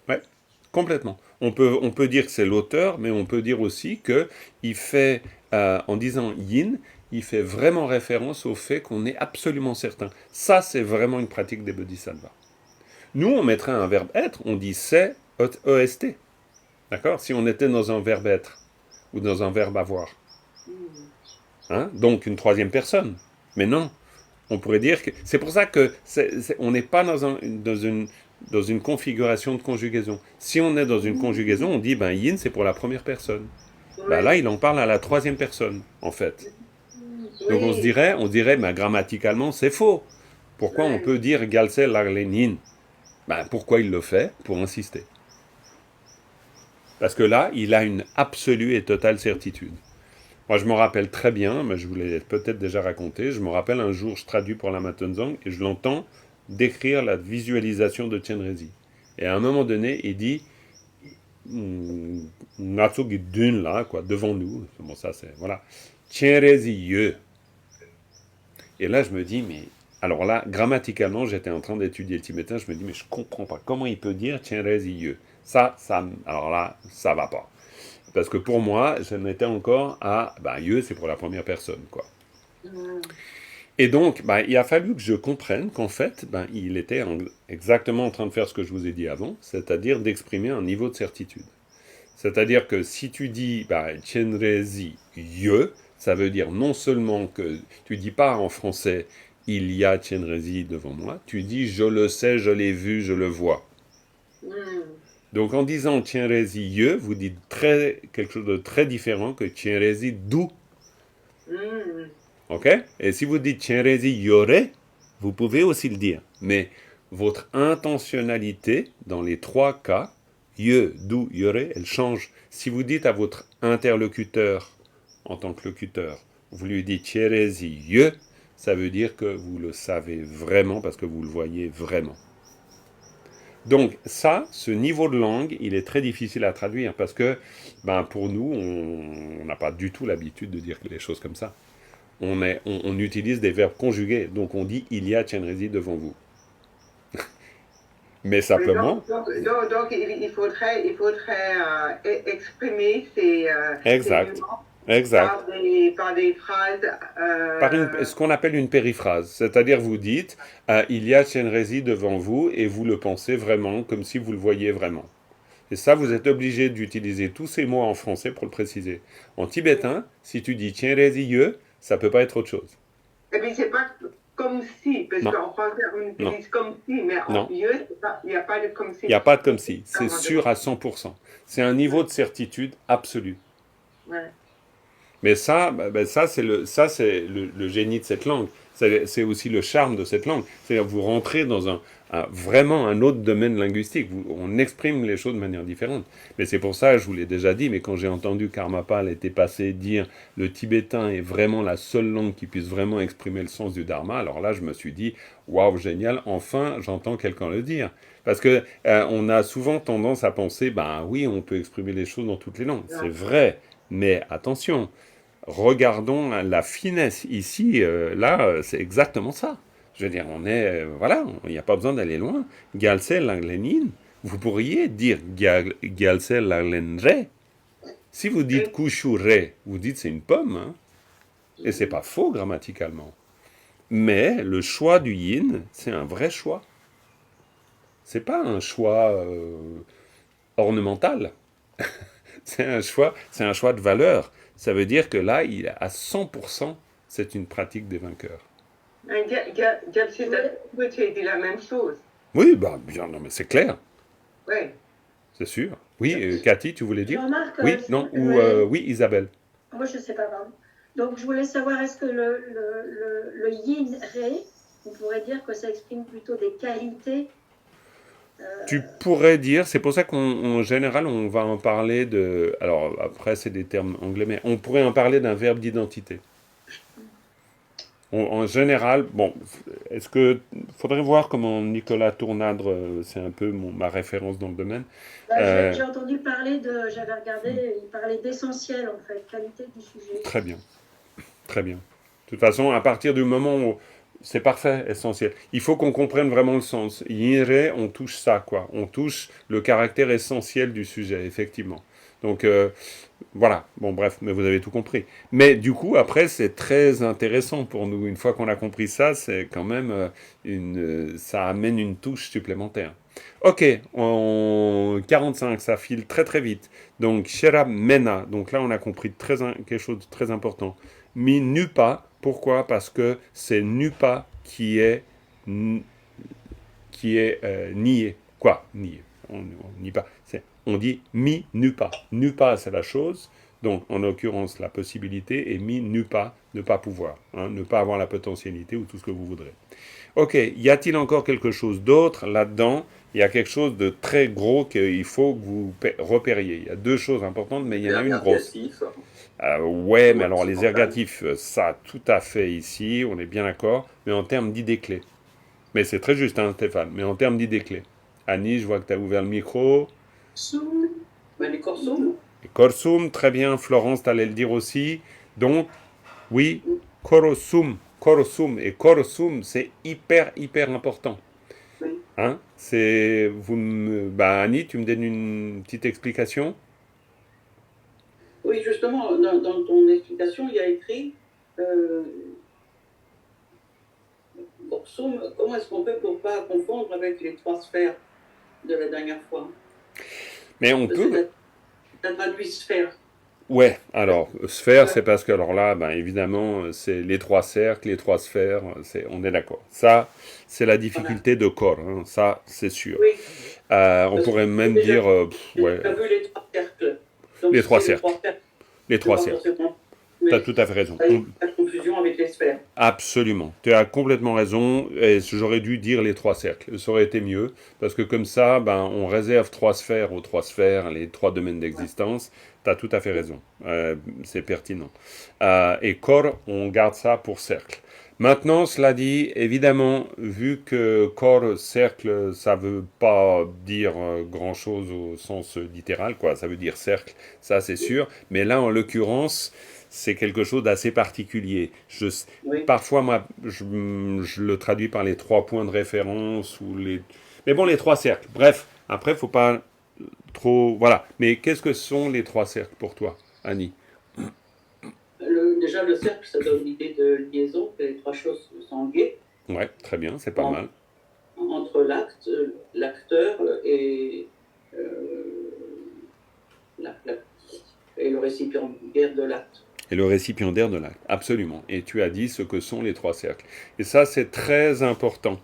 Ouais, complètement. On peut dire que c'est l'auteur, mais on peut dire aussi qu'il fait, en disant yin, il fait vraiment référence au fait qu'on est absolument certain. Ça, c'est vraiment une pratique des bodhisattvas. Nous, on mettrait un verbe être, on dit c'est, EST. D'accord? Si on était dans un verbe être, ou dans un verbe avoir. Hein? Donc, une troisième personne. Mais non. On pourrait dire que... C'est pour ça que on n'est pas dans une configuration de conjugaison. Si on est dans une conjugaison, on dit, ben, yin, c'est pour la première personne. Ben, là, il en parle à la troisième personne, en fait. Donc, on dirait, ben, grammaticalement, c'est faux. Pourquoi on peut dire Galse Larlen yin? Ben, pourquoi il le fait? Pour insister. Parce que là, il a une absolue et totale certitude. Moi, je me rappelle très bien, mais je vous l'ai peut-être déjà raconté, je me rappelle un jour, je traduis pour la Matenzang, et je l'entends décrire la visualisation de Chenrezig. Et à un moment donné, il dit, Natsugi Dun, là, quoi, devant nous, bon, ça, c'est, voilà, Chenrezig. Et là, je me dis, mais, alors là, grammaticalement, j'étais en train d'étudier le tibétain, je me dis, mais je comprends pas, comment il peut dire Chenrezig? Alors là, ça va pas. Parce que pour moi, je m'étais encore à... Yeux, c'est pour la première personne, quoi. Et donc, il a fallu que je comprenne qu'en fait, il était exactement en train de faire ce que je vous ai dit avant, c'est-à-dire d'exprimer un niveau de certitude. C'est-à-dire que si tu dis Chenrezig Yeux, ça veut dire non seulement que tu dis pas en français « il y a Chenrezig devant moi », tu dis « je le sais, je l'ai vu, je le vois ». Donc en disant Chenrezig Yeux, vous dites quelque chose de très différent que Chenrezig Du. Ok? Et si vous dites Chenrezig Yore, vous pouvez aussi le dire. Mais votre intentionnalité, dans les trois cas, Yeux, Du, Yore, elle change. Si vous dites à votre interlocuteur, en tant que locuteur, vous lui dites Chenrezig Yeux, ça veut dire que vous le savez vraiment parce que vous le voyez vraiment. Donc ça, ce niveau de langue, il est très difficile à traduire parce que pour nous, on n'a pas du tout l'habitude de dire les choses comme ça. On utilise des verbes conjugués, donc on dit « il y a Chenrezig devant vous ». Mais simplement... Donc il faudrait exprimer ces nuances Exact. par des phrases... Par ce qu'on appelle une périphrase. C'est-à-dire, vous dites, il y a Chenrezig devant vous, et vous le pensez vraiment, comme si vous le voyiez vraiment. Et ça, vous êtes obligé d'utiliser tous ces mots en français pour le préciser. En tibétain, si tu dis Chenrezig Yeux, ça ne peut pas être autre chose. Et puis, c'est pas comme si, parce qu'en français, on utilise comme si, mais en Yeux, il n'y a pas de comme si. Il n'y a pas de comme si. C'est sûr à 100%. C'est un niveau de certitude absolu. Ouais. Mais ça, c'est le génie de cette langue. C'est aussi le charme de cette langue. C'est-à-dire vous rentrez dans vraiment un autre domaine linguistique. On exprime les choses de manière différente. Mais c'est pour ça, je vous l'ai déjà dit, mais quand j'ai entendu Karmapal était passé dire le tibétain est vraiment la seule langue qui puisse vraiment exprimer le sens du dharma, alors là, je me suis dit, waouh, génial, enfin, j'entends quelqu'un le dire. Parce que on a souvent tendance à penser, oui, on peut exprimer les choses dans toutes les langues. C'est vrai, mais attention. Regardons la finesse ici, là, c'est exactement ça. Je veux dire, il n'y a pas besoin d'aller loin. Gyaltse Larlen yin, vous pourriez dire Gyaltse Larlen re. Si vous dites Kushu re, vous dites c'est une pomme, hein, et c'est pas faux grammaticalement. Mais le choix du yin, c'est un vrai choix. C'est pas un choix ornemental. C'est un choix de valeur. Ça veut dire que là, à 100%, c'est une pratique des vainqueurs. Jalcita dit la même chose. Oui, bah bien, non, mais c'est clair, Oui. c'est sûr. Oui, Cathy, tu voulais dire? Jean-Marc, Oui, non, ou oui, Isabelle. moi je sais pas, pardon. Donc je voulais savoir, est-ce que le yin-ré, on pourrait dire que ça exprime plutôt des qualités Tu pourrais dire, c'est pour ça qu'en général, on va en parler de... Alors, après, c'est des termes anglais, mais on pourrait en parler d'un verbe d'identité. En général, bon, est-ce que... Faudrait voir comment Nicolas Tournadre, c'est un peu ma référence dans le domaine. J'ai entendu parler de, j'avais regardé, il parlait d'essentiel en fait, qualité du sujet. Très bien, très bien. De toute façon, à partir du moment où... C'est parfait, essentiel. Il faut qu'on comprenne vraiment le sens. Yin-ré, on touche ça, quoi. On touche le caractère essentiel du sujet, effectivement. Donc, voilà. Bon, bref, mais vous avez tout compris. Mais du coup, après, c'est très intéressant pour nous. Une fois qu'on a compris ça, c'est quand même ça amène une touche supplémentaire. Ok, 45, ça file très très vite. Donc, Shera Mena. Donc là, on a compris quelque chose de très important. Mi Nupa. Pourquoi? Parce que c'est Nupa qui est nié. Quoi? Nié. On nie pas. On dit mi Nupa. Nupa, c'est la chose. Donc, en l'occurrence, la possibilité. Et mi Nupa, ne pas pouvoir. Hein, ne pas avoir la potentialité ou tout ce que vous voudrez. Ok, y a-t-il encore quelque chose d'autre là-dedans? Il y a quelque chose de très gros qu'il faut que vous repériez. Il y a deux choses importantes, mais il y en a une grosse. Ouais, mais alors les ergatifs, ça, tout à fait ici, on est bien d'accord, mais en termes d'idées clés. Mais c'est très juste, hein, Stéphane, mais en termes d'idées clés. Annie, je vois que tu as ouvert le micro. Soum. Les Corsum. Korsum, très bien. Florence, tu allais le dire aussi. Donc, oui, Korosum. Korosum. Et Korosum, c'est hyper, hyper important. Oui. Hein? Annie, tu me donnes une petite explication? Oui, justement, dans ton explication, il y a écrit Corsum, comment est-ce qu'on peut pour pas confondre avec les trois sphères de la dernière fois? Mais on peut... Tu as traduit sphère. Ouais, alors, sphère, c'est parce que, alors là, ben, évidemment, c'est les trois cercles, les trois sphères, on est d'accord. Ça, c'est la difficulté de corps, hein, ça, c'est sûr. Oui. On pourrait même dire... ouais. Tu as vu les trois cercles. Donc, les trois cercles. Les trois cercles. Tu as tout à fait raison. La confusion avec les sphères. Absolument. Tu as complètement raison. Et j'aurais dû dire les trois cercles. Ça aurait été mieux. Parce que comme ça, ben, on réserve trois sphères aux trois sphères, les trois domaines d'existence. Tu as tout à fait raison. C'est pertinent. Et corps, on garde ça pour cercle. Maintenant, cela dit, évidemment, vu que corps, cercle, ça veut pas dire grand-chose au sens littéral, quoi. Ça veut dire cercle, ça c'est sûr. Mais là, en l'occurrence, c'est quelque chose d'assez particulier. Oui. Parfois, moi, je le traduis par les trois points de référence ou les... Mais bon, les trois cercles. Bref, après, faut pas trop... Voilà. Mais qu'est-ce que sont les trois cercles pour toi, Annie? Déjà, le cercle, ça donne l'idée de liaison, que les trois choses sont liées. Ouais, très bien, c'est pas mal. Entre l'acteur et le récipiendaire de l'acte. Et le récipiendaire de l'acte, absolument. Et tu as dit ce que sont les trois cercles. Et ça, c'est très important.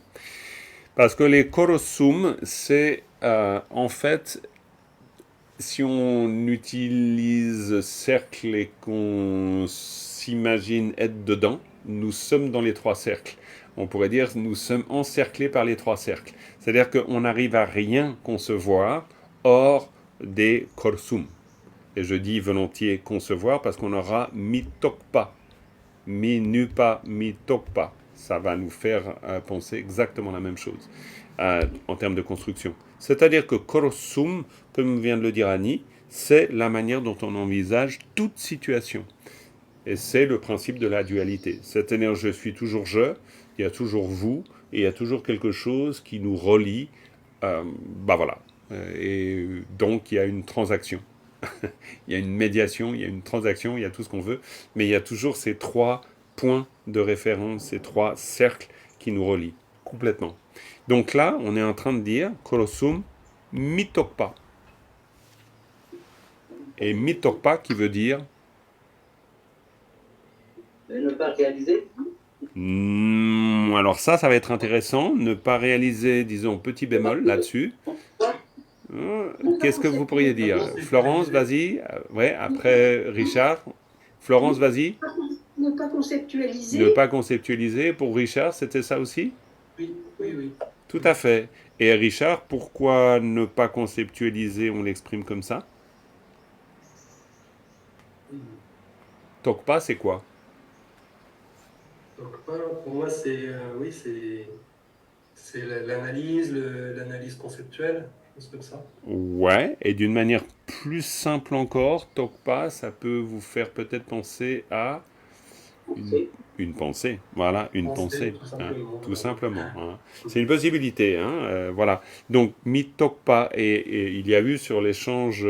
Parce que les korosum, c'est en fait... Si on utilise cercle et qu'on s'imagine être dedans, nous sommes dans les trois cercles. On pourrait dire que nous sommes encerclés par les trois cercles. C'est-à-dire qu'on n'arrive à rien concevoir hors des korsum. Et je dis volontiers concevoir parce qu'on aura mitokpa. Mi nupa, mitokpa. Ça va nous faire penser exactement la même chose en termes de construction. C'est-à-dire que korsum, comme vient de le dire Annie, c'est la manière dont on envisage toute situation. Et c'est le principe de la dualité. C'est-à-dire je suis toujours je, il y a toujours vous, et il y a toujours quelque chose qui nous relie. Voilà. Et donc il y a une transaction. Il y a une médiation, il y a une transaction, il y a tout ce qu'on veut, mais il y a toujours ces trois points de référence, ces trois cercles qui nous relient. complètement. Donc là, on est en train de dire korosum mitokpa. Et mitokpa qui veut dire Ne pas réaliser. alors ça va être intéressant. Ne pas réaliser, disons, petit bémol là-dessus. Qu'est-ce que vous pourriez dire? Florence, vas-y. Ouais, après Richard. Florence, vas-y. Ne pas conceptualiser. Ne pas conceptualiser. Pour Richard, c'était ça aussi? Oui, oui, oui. Tout à fait. Et Richard, pourquoi ne pas conceptualiser, on l'exprime comme ça? Tokpa, c'est quoi? Donc, voilà, pour moi, c'est oui, c'est l'analyse, l'analyse conceptuelle, c'est comme ça. Ouais, et d'une manière plus simple encore, Tokpa, ça peut vous faire peut-être penser à une pensée. Voilà, une pensée. Tout simplement. Hein. C'est une possibilité. Hein, voilà. Donc, mitokpa, et il y a eu sur l'échange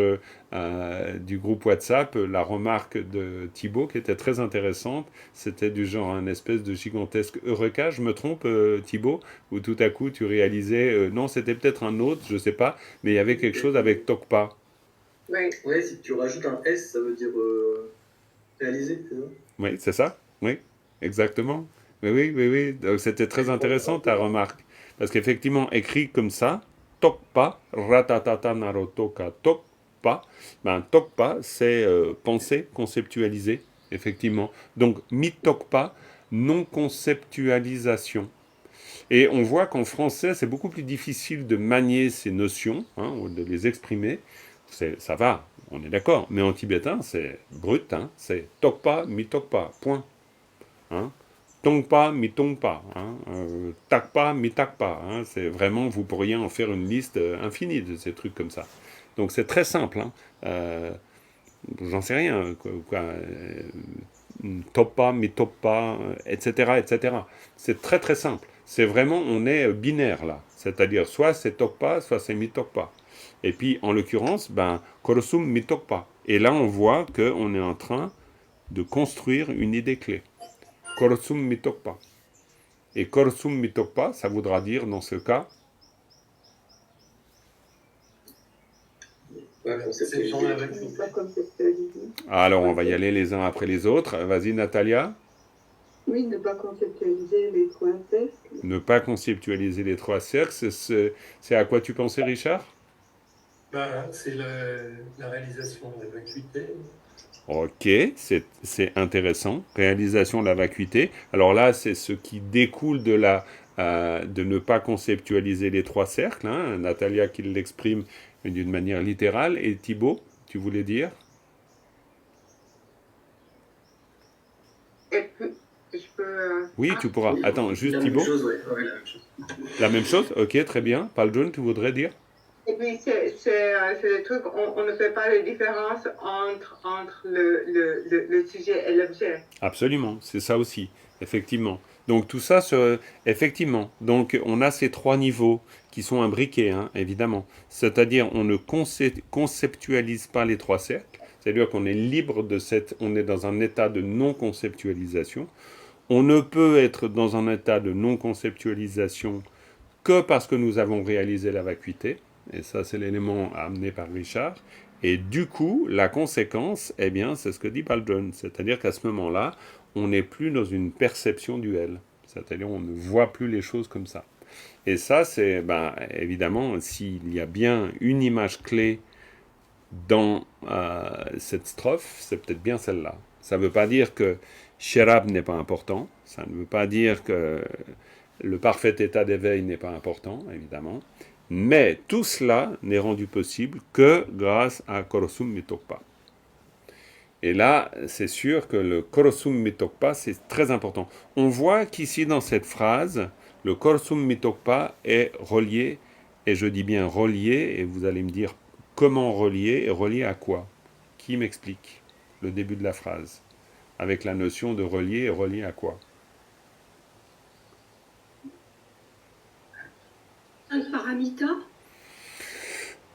du groupe WhatsApp la remarque de Thibaut qui était très intéressante. C'était du genre un espèce de gigantesque eureka. Je me trompe, Thibaut, où tout à coup tu réalisais, non, c'était peut-être un autre, je sais pas, mais il y avait quelque chose avec Tokpa. Oui. Ouais, si tu rajoutes un S, ça veut dire réaliser, c'est ça? Oui, c'est ça. Oui, exactement. Oui, oui, oui, oui. Donc c'était très intéressant ta remarque. Parce qu'effectivement, écrit comme ça, tokpa, ratatata narotoka tokpa, ben tokpa, c'est penser, conceptualiser, effectivement. Donc, mitokpa, non-conceptualisation. Et on voit qu'en français, c'est beaucoup plus difficile de manier ces notions, hein, ou de les exprimer. Ça va, on est d'accord. Mais en tibétain, c'est brut, hein, c'est tokpa, mitokpa, point. Hein. Tongpa, mitongpa, hein, takpa, mitakpa. Hein, c'est vraiment, vous pourriez en faire une liste infinie de ces trucs comme ça. Donc c'est très simple. Hein. J'en sais rien. Toppa, mitoppa, etc., etc. C'est très très simple. C'est vraiment, on est binaire là. C'est-à-dire, soit c'est tokpa, soit c'est mitokpa. Et puis, en l'occurrence, ben, korosum mitokpa. Et là, on voit qu'on est en train de construire une idée clé. Korosum mitokpa. Et korosum mitokpa, ça voudra dire, dans ce cas, Ouais, c'est genre avec Ne pas conceptualiser. alors on va y aller les uns après les autres. Vas-y, Natalia. Oui, ne pas conceptualiser les trois cercles. Ne pas conceptualiser les trois cercles, c'est à quoi tu pensais, Richard? Bah, c'est la réalisation de la vacuité. Ok, c'est intéressant. Réalisation de la vacuité. Alors là, c'est ce qui découle de de ne pas conceptualiser les trois cercles. Hein. Natalia qui l'exprime d'une manière littérale. Et Thibaut, tu voulais dire? Et puis, je peux. Oui, tu pourras. Attends, juste La Thibaut. même chose, ouais, la même chose. La même chose? Ok, très bien. Paul-John, tu voudrais dire? Et puis, c'est le truc, on ne fait pas la différence entre le sujet et l'objet. Absolument, c'est ça aussi, effectivement. Donc tout ça, effectivement. Donc on a ces trois niveaux qui sont imbriqués, hein, évidemment. C'est-à-dire on ne conceptualise pas les trois cercles. C'est-à-dire qu'on est libre de on est dans un état de non-conceptualisation. On ne peut être dans un état de non-conceptualisation que parce que nous avons réalisé la vacuité. Et ça, c'est l'élément amené par Richard. Et du coup, la conséquence, eh bien, c'est ce que dit Paul-John. C'est-à-dire qu'à ce moment-là, on n'est plus dans une perception duelle. C'est-à-dire on ne voit plus les choses comme ça. Et ça, c'est, ben, évidemment, s'il y a bien une image clé dans cette strophe, c'est peut-être bien celle-là. Ça ne veut pas dire que Sherab n'est pas important. Ça ne veut pas dire que le parfait état d'éveil n'est pas important, évidemment. Mais tout cela n'est rendu possible que grâce à Korosum Mitokpa. Et là, c'est sûr que le Korosum Mitokpa, c'est très important. On voit qu'ici, dans cette phrase, le Korosum Mitokpa est relié, et je dis bien relié, et vous allez me dire comment relié, et relié à quoi? Qui m'explique le début de la phrase? Avec la notion de relié, et relié à quoi? Un paramita.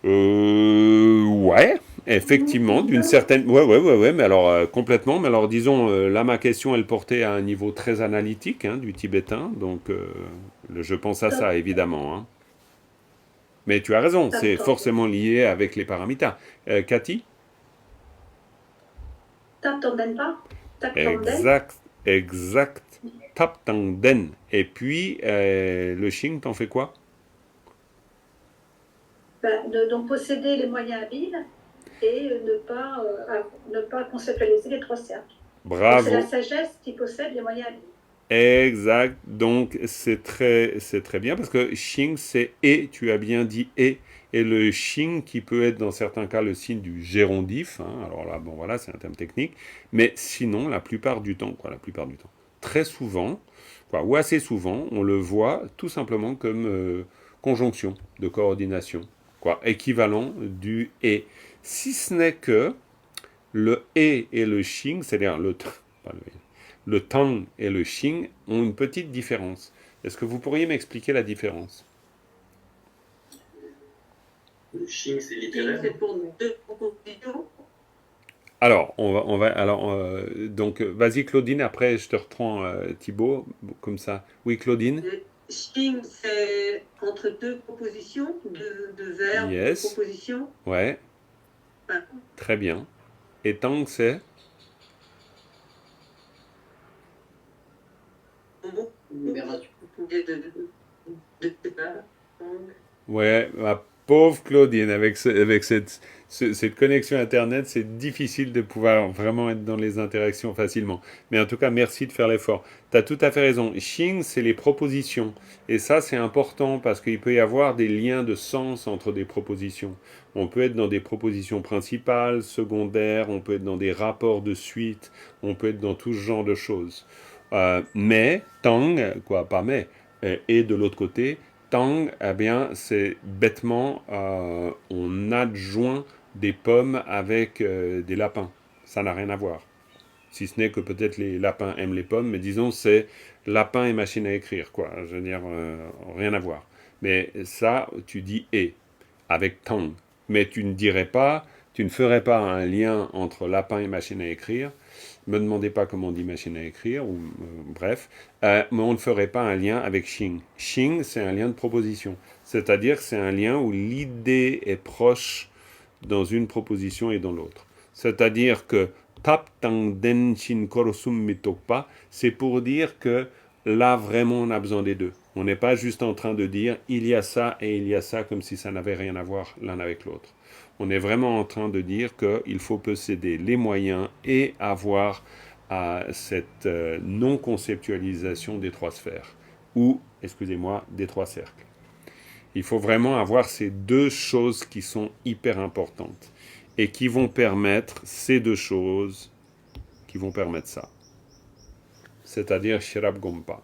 Ouais, Effectivement, d'une certaine... Ouais, mais alors complètement. Mais alors disons, là ma question elle portait à un niveau très analytique hein, du tibétain, donc je pense à ça évidemment. Hein. Mais tu as raison, c'est forcément lié avec les paramitas. Cathy? Tap Tongden pas? Tap Tongden. Exact. Tap Tangden. Et puis, le Xing, t'en fais quoi? Donc posséder les moyens habiles et ne pas conceptualiser les trois cercles. Bravo. C'est la sagesse qui possède les moyens habiles. Exact. Donc, c'est très bien parce que Xing, c'est et, tu as bien dit et. Et le Xing, qui peut être dans certains cas le signe du gérondif, hein, alors là, bon voilà, c'est un terme technique, mais sinon, la plupart du temps, très souvent, ou assez souvent, on le voit tout simplement comme conjonction de coordination, équivalent du et. Si ce n'est que le et le Xing, c'est-à-dire le Tang et le Xing ont une petite différence. Est-ce que vous pourriez m'expliquer la différence? Le Xing, c'est Xing, littéraire. c'est pour deux propositions. Alors, donc, vas-y Claudine, après je te reprends Thibaut, comme ça. Oui, Claudine? Xing, c'est entre deux propositions, deux verbes, Yes. deux propositions. Ouais, Enfin, très bien. Et Tang, c'est? Ouais, ma pauvre Claudine, avec cette connexion Internet, c'est difficile de pouvoir vraiment être dans les interactions facilement. Mais en tout cas, merci de faire l'effort. Tu as tout à fait raison. Xing, c'est les propositions. Et ça, c'est important parce qu'il peut y avoir des liens de sens entre des propositions. On peut être dans des propositions principales, secondaires, on peut être dans des rapports de suite, on peut être dans tout ce genre de choses. Mais, Tang, pas mais, et de l'autre côté, Tang, eh bien, c'est bêtement, on adjoint des pommes avec des lapins. Ça n'a rien à voir. Si ce n'est que peut-être les lapins aiment les pommes, mais disons, c'est lapin et machine à écrire, quoi. Je veux dire, rien à voir. Mais ça, tu dis et, avec Tang. Mais tu ne ferais pas un lien entre lapin et machine à écrire. Me demandez pas comment on dit machine à écrire, ou bref, mais on ne ferait pas un lien avec Xing. Xing, c'est un lien de proposition, c'est-à-dire que c'est un lien où l'idée est proche dans une proposition et dans l'autre. C'est-à-dire que tap tang den shin korosum mitokpa, c'est pour dire que là vraiment on a besoin des deux. On n'est pas juste en train de dire il y a ça et il y a ça comme si ça n'avait rien à voir l'un avec l'autre. On est vraiment en train de dire qu'il faut posséder les moyens et avoir cette non-conceptualisation des trois sphères, ou, excusez-moi, des trois cercles. Il faut vraiment avoir ces deux choses qui sont hyper importantes et qui vont permettre ces deux choses, qui vont permettre ça. C'est-à-dire Shirab Gompa.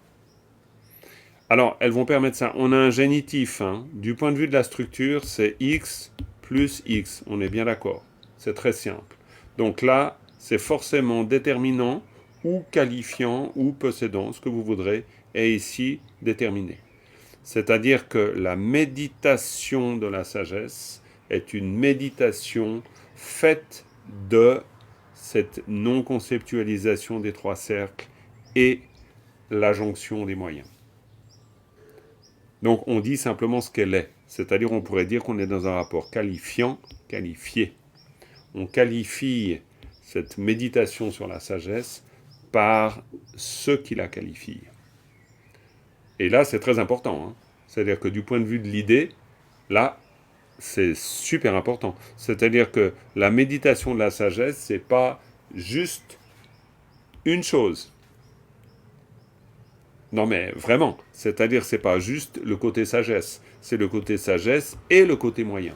Alors, elles vont permettre ça. On a un génitif. Hein. Du point de vue de la structure, c'est X plus X. On est bien d'accord. C'est très simple. Donc là, c'est forcément déterminant ou qualifiant ou possédant, ce que vous voudrez, est ici déterminé. C'est-à-dire que la méditation de la sagesse est une méditation faite de cette non-conceptualisation des trois cercles et la jonction des moyens. Donc on dit simplement ce qu'elle est. C'est-à-dire on pourrait dire qu'on est dans un rapport qualifiant, qualifié. On qualifie cette méditation sur la sagesse par ceux qui la qualifient. Et là, c'est très important. Hein. C'est-à-dire que du point de vue de l'idée, là, c'est super important. C'est-à-dire que la méditation de la sagesse, c'est pas juste une chose. Non mais vraiment, c'est-à-dire c'est pas juste le côté sagesse, c'est le côté sagesse et le côté moyen.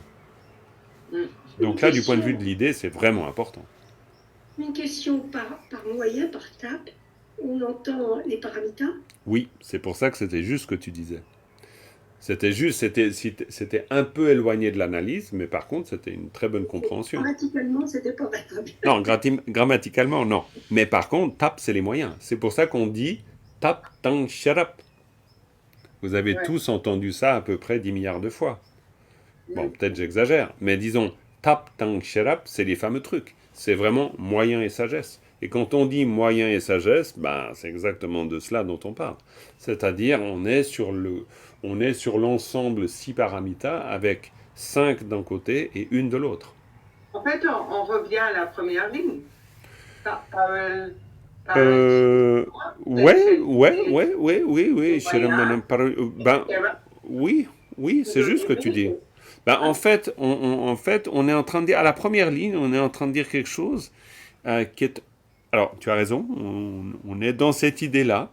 Donc là, du point de vue de l'idée, c'est vraiment important. Une question par moyen, par tap, on entend les paramitas. Oui, c'est pour ça que c'était juste ce que tu disais. C'était juste, c'était un peu éloigné de l'analyse, mais par contre, c'était une très bonne compréhension. Grammaticalement, c'était pas très bien. Non, grammaticalement, non. Mais par contre, tap, c'est les moyens. C'est pour ça qu'on dit tap, tang, sharap. Vous avez tous entendu ça à peu près 10 milliards de fois. Bon, peut-être j'exagère, mais disons, tap, tang, sherab, c'est les fameux trucs. C'est vraiment moyen et sagesse. Et quand on dit moyen et sagesse, ben, c'est exactement de cela dont on parle. C'est-à-dire, on est sur l'ensemble 6 paramita avec 5 d'un côté et une de l'autre. En fait, on revient à la première ligne. Parole, Euh, c'est oui. moyen, Ben, Sherab. oui, c'est juste ce que tu dis. Ben, en fait, on est en train de dire, à la première ligne, on est en train de dire quelque chose qui est... Alors, tu as raison, on est dans cette idée-là,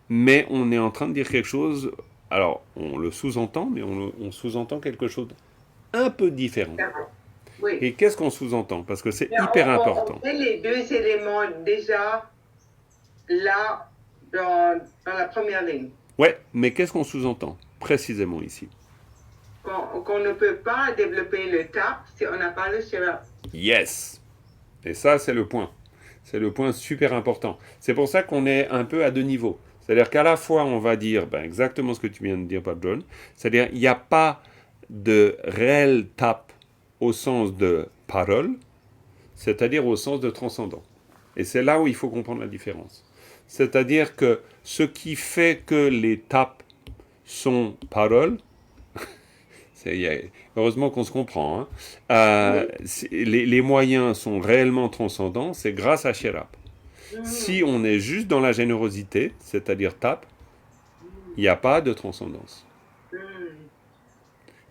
mais on est en train de dire quelque chose... Alors, on le sous-entend, mais on sous-entend quelque chose un peu différent. Oui. Et qu'est-ce qu'on sous-entend? Parce que c'est Mais hyper on important. met les deux éléments déjà là dans la première ligne. Ouais, mais qu'est-ce qu'on sous-entend précisément ici? Qu'on ne peut pas développer le tap si on n'a pas le Sherab. Yes! Et ça, c'est le point. C'est le point super important. C'est pour ça qu'on est un peu à deux niveaux. C'est-à-dire qu'à la fois, on va dire exactement ce que tu viens de dire, Padron. C'est-à-dire il n'y a pas de réel tap au sens de parole, c'est-à-dire au sens de transcendant. Et c'est là où il faut comprendre la différence. C'est-à-dire que ce qui fait que les taps sont paroles, heureusement qu'on se comprend, hein, les moyens sont réellement transcendants, c'est grâce à Sherab. Si on est juste dans la générosité, c'est-à-dire tap, il n'y a pas de transcendance.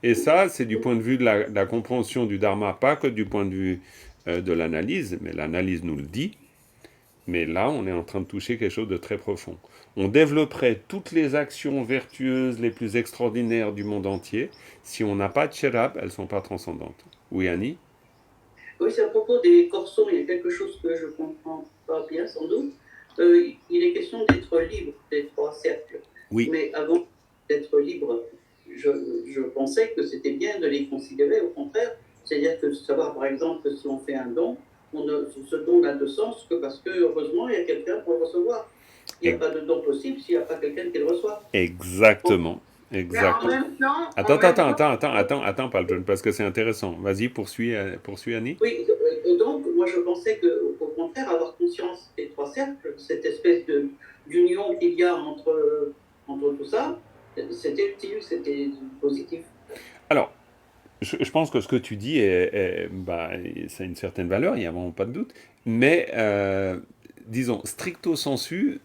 Et ça, c'est du point de vue de la compréhension du dharma, pas que du point de vue de l'analyse, mais l'analyse nous le dit. Mais là, on est en train de toucher quelque chose de très profond. On développerait toutes les actions vertueuses les plus extraordinaires du monde entier. Si on n'a pas de Sherab, elles ne sont pas transcendantes. Oui, Annie? Oui, c'est à propos des corsons, il y a quelque chose que je ne comprends pas bien, sans doute. Il est question d'être libre des 3 cercles. Oui. Mais avant d'être libre, je pensais que c'était bien de les considérer, au contraire. C'est-à-dire que savoir, par exemple, que si on fait un don, ce don n'a de sens que parce que, heureusement, il y a quelqu'un pour le recevoir. Il n'y a pas de don possible s'il n'y a pas quelqu'un qui le reçoit. Exactement. Exactement. Mais en même temps, Attends, Padron, parce que c'est intéressant. Vas-y, poursuis, Annie. Oui, donc, moi, je pensais qu'au contraire, avoir conscience des 3 cercles, cette espèce d'union qu'il y a entre tout ça, c'était utile, c'était positif. Alors, je pense que ce que tu dis, ça a une certaine valeur, il n'y a vraiment pas de doute, mais disons, stricto sensu,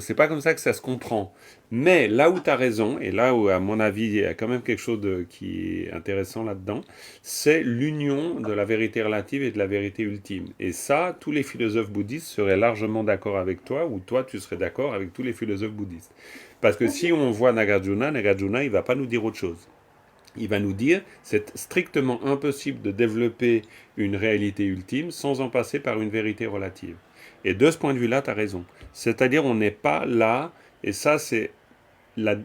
c'est pas comme ça que ça se comprend. Mais là où tu as raison, et là où, à mon avis, il y a quand même quelque chose qui est intéressant là-dedans, c'est l'union de la vérité relative et de la vérité ultime. Et ça, tous les philosophes bouddhistes seraient largement d'accord avec toi, ou toi, tu serais d'accord avec tous les philosophes bouddhistes. Parce que si on voit Nagarjuna, il va pas nous dire autre chose. Il va nous dire, c'est strictement impossible de développer une réalité ultime sans en passer par une vérité relative. Et de ce point de vue-là, tu as raison. C'est-à-dire, on n'est pas là, et ça, c'est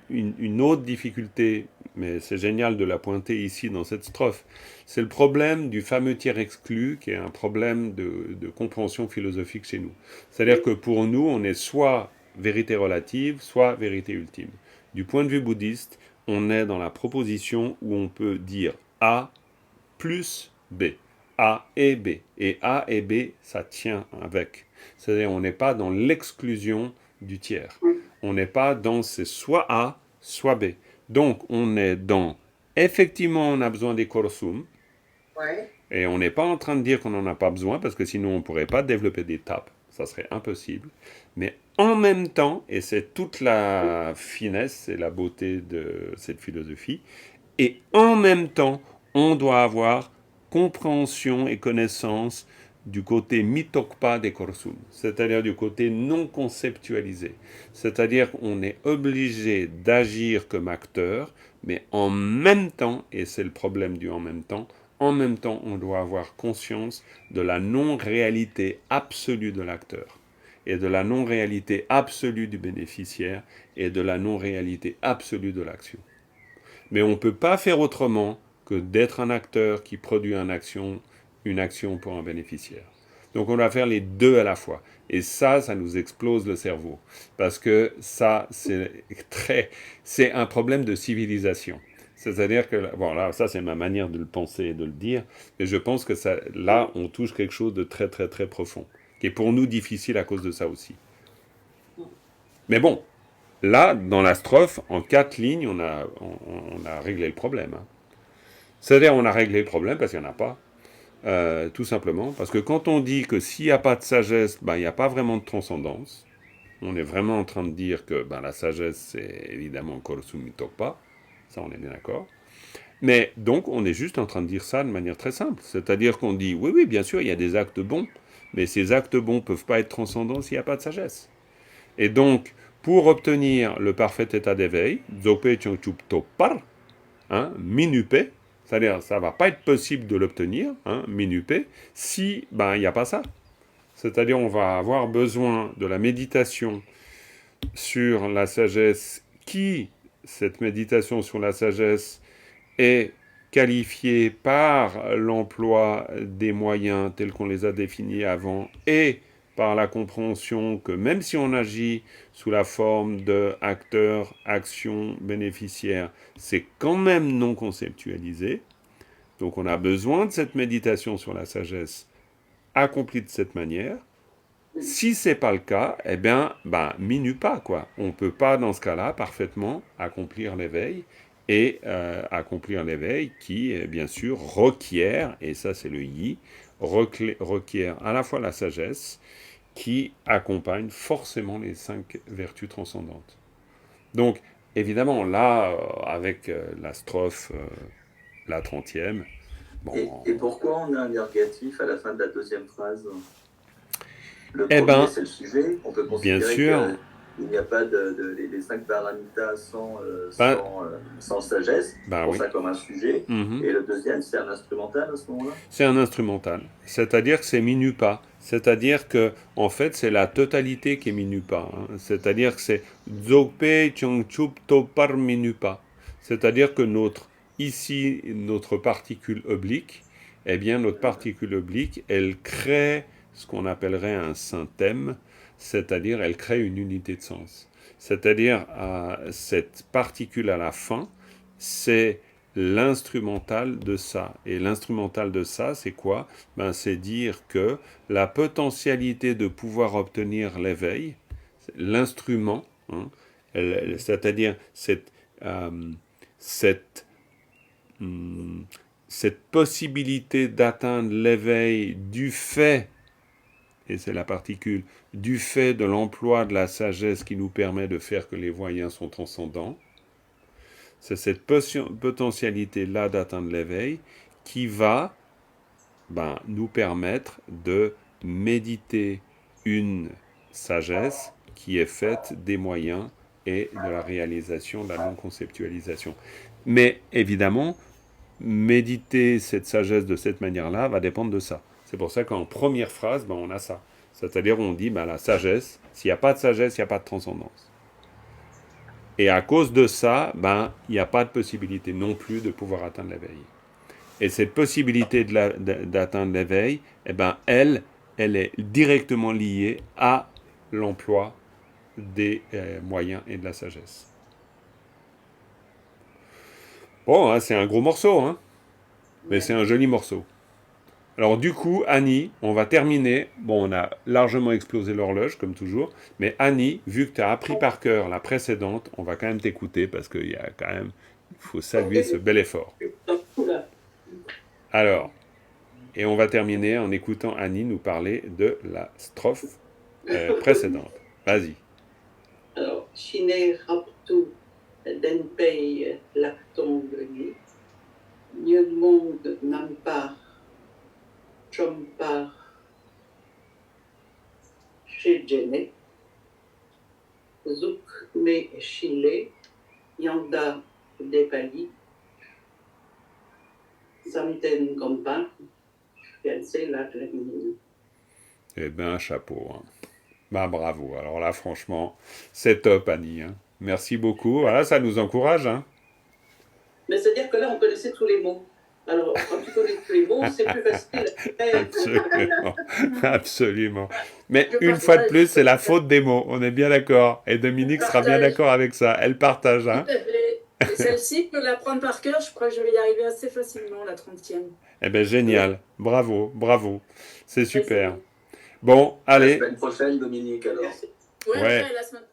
une autre difficulté, mais c'est génial de la pointer ici dans cette strophe. C'est le problème du fameux tiers exclu, qui est un problème de compréhension philosophique chez nous. C'est-à-dire que pour nous, on est soit vérité relative, soit vérité ultime. Du point de vue bouddhiste, on est dans la proposition où on peut dire A plus B. A et B. Et A et B, ça tient avec. C'est-à-dire on n'est pas dans l'exclusion du tiers. On n'est pas dans c'est soit A, soit B. Donc on est dans, effectivement on a besoin des korsum, et on n'est pas en train de dire qu'on n'en a pas besoin, parce que sinon on ne pourrait pas développer des tapes. Ça serait impossible. Mais en même temps, et c'est toute la finesse et la beauté de cette philosophie, et en même temps, on doit avoir compréhension et connaissance du côté mitokpa des korsum, c'est-à-dire du côté non conceptualisé. C'est-à-dire qu'on est obligé d'agir comme acteur, mais en même temps, et c'est le problème du en même temps, on doit avoir conscience de la non-réalité absolue de l'acteur, et de la non-réalité absolue du bénéficiaire, et de la non-réalité absolue de l'action. Mais on ne peut pas faire autrement que d'être un acteur qui produit une action pour un bénéficiaire. Donc on doit faire les deux à la fois. Et ça nous explose le cerveau. Parce que ça, c'est un problème de civilisation. C'est-à-dire que, bon, là, ça c'est ma manière de le penser et de le dire, mais je pense que ça, là, on touche quelque chose de très, très, très profond, qui est pour nous difficile à cause de ça aussi. Mais bon, là, dans la strophe, en 4 lignes, on a réglé le problème. Hein. C'est-à-dire, on a réglé le problème parce qu'il n'y en a pas. Tout simplement. Parce que quand on dit que s'il n'y a pas de sagesse, ben, il n'y a pas vraiment de transcendance. On est vraiment en train de dire que ben, la sagesse, c'est évidemment Korosumitopa. Ça, on est bien d'accord. Mais donc, on est juste en train de dire ça de manière très simple. C'est-à-dire qu'on dit, oui, oui, bien sûr, il y a des actes bons, mais ces actes bons ne peuvent pas être transcendants s'il n'y a pas de sagesse. Et donc, pour obtenir le parfait état d'éveil, Zope Chongchup Topar, Minupe, c'est-à-dire ça ne va pas être possible de l'obtenir, Minupe, si ben, il n'y a pas ça. C'est-à-dire on va avoir besoin de la méditation sur la sagesse qui, cette méditation sur la sagesse, est qualifiée par l'emploi des moyens tels qu'on les a définis avant et par la compréhension que même si on agit sous la forme de acteur, action, bénéficiaire, c'est quand même non conceptualisé. Donc on a besoin de cette méditation sur la sagesse accomplie de cette manière. Si c'est pas le cas, eh bien, minupa, quoi. On peut pas, dans ce cas-là, parfaitement accomplir l'éveil, et accomplir l'éveil qui, bien sûr, requiert, et ça c'est le yi, requiert à la fois la sagesse, qui accompagne forcément les 5 vertus transcendantes. Donc, évidemment, là, avec la strophe, la 30e, bon... Et pourquoi on a un négatif à la fin de la deuxième phrase? Le Eh premier, ben, c'est le sujet. On peut bien considérer sûr, qu'il n'y a pas les 5 paramitas ben, sans sagesse. ben Pour oui. ça comme un sujet. Mhm. Et le deuxième, c'est un instrumental à ce moment-là? C'est un instrumental. C'est-à-dire que c'est minupa. C'est-à-dire que, en fait, c'est la totalité qui est minupa. C'est-à-dire que c'est Dzogpe Chongchup Topar minupa. C'est-à-dire que ici, notre particule oblique, eh bien, notre particule oblique, elle crée ce qu'on appellerait un synthème, c'est-à-dire elle crée une unité de sens. C'est-à-dire, cette particule à la fin, c'est l'instrumental de ça. Et l'instrumental de ça, c'est quoi? C'est dire que la potentialité de pouvoir obtenir l'éveil, l'instrument, c'est-à-dire cette possibilité d'atteindre l'éveil du fait, et c'est la particule, du fait de l'emploi de la sagesse qui nous permet de faire que les voyants sont transcendants, c'est cette potentialité-là d'atteindre l'éveil qui va nous permettre de méditer une sagesse qui est faite des moyens et de la réalisation de la non-conceptualisation. Mais évidemment, méditer cette sagesse de cette manière-là va dépendre de ça. C'est pour ça qu'en première phrase, on a ça. C'est-à-dire on dit la sagesse, s'il n'y a pas de sagesse, il n'y a pas de transcendance. Et à cause de ça, il n'y a pas de possibilité non plus de pouvoir atteindre l'éveil. Et cette possibilité d'atteindre l'éveil, elle est directement liée à l'emploi des moyens et de la sagesse. Bon, c'est un gros morceau, mais c'est un joli morceau. Alors du coup, Annie, on va terminer. Bon, on a largement explosé l'horloge, comme toujours. Mais Annie, vu que tu as appris par cœur la précédente, on va quand même t'écouter parce qu'il y a quand même... Il faut saluer ce bel effort. Alors, et on va terminer en écoutant Annie nous parler de la strophe précédente. Vas-y. Alors, Shine Raptu Denpei Lacton Geni, Nyonmong Nampar Chompar Shejene, Zouk Me Chile, Yanda Depali, Samten Gompa, Fiancé La Glamine. Eh bien, chapeau. Bravo. Alors là, franchement, c'est top, Annie. Merci beaucoup. Voilà, ça nous encourage. Mais c'est-à-dire que là, on connaissait tous les mots. Alors, quand tu connais tous les mots, c'est plus facile. Absolument. Absolument. Mais une fois de plus, c'est la faute des mots. On est bien d'accord. Et Dominique sera bien d'accord avec ça. Elle partage. Et celle-ci, je peux l'apprendre par cœur, je crois que je vais y arriver assez facilement, la 30e. Eh ben génial, bravo, bravo, c'est Ouais, c'est super. bien. Bon, La allez, semaine prochaine, Dominique, alors. Ouais, ouais. après, la semaine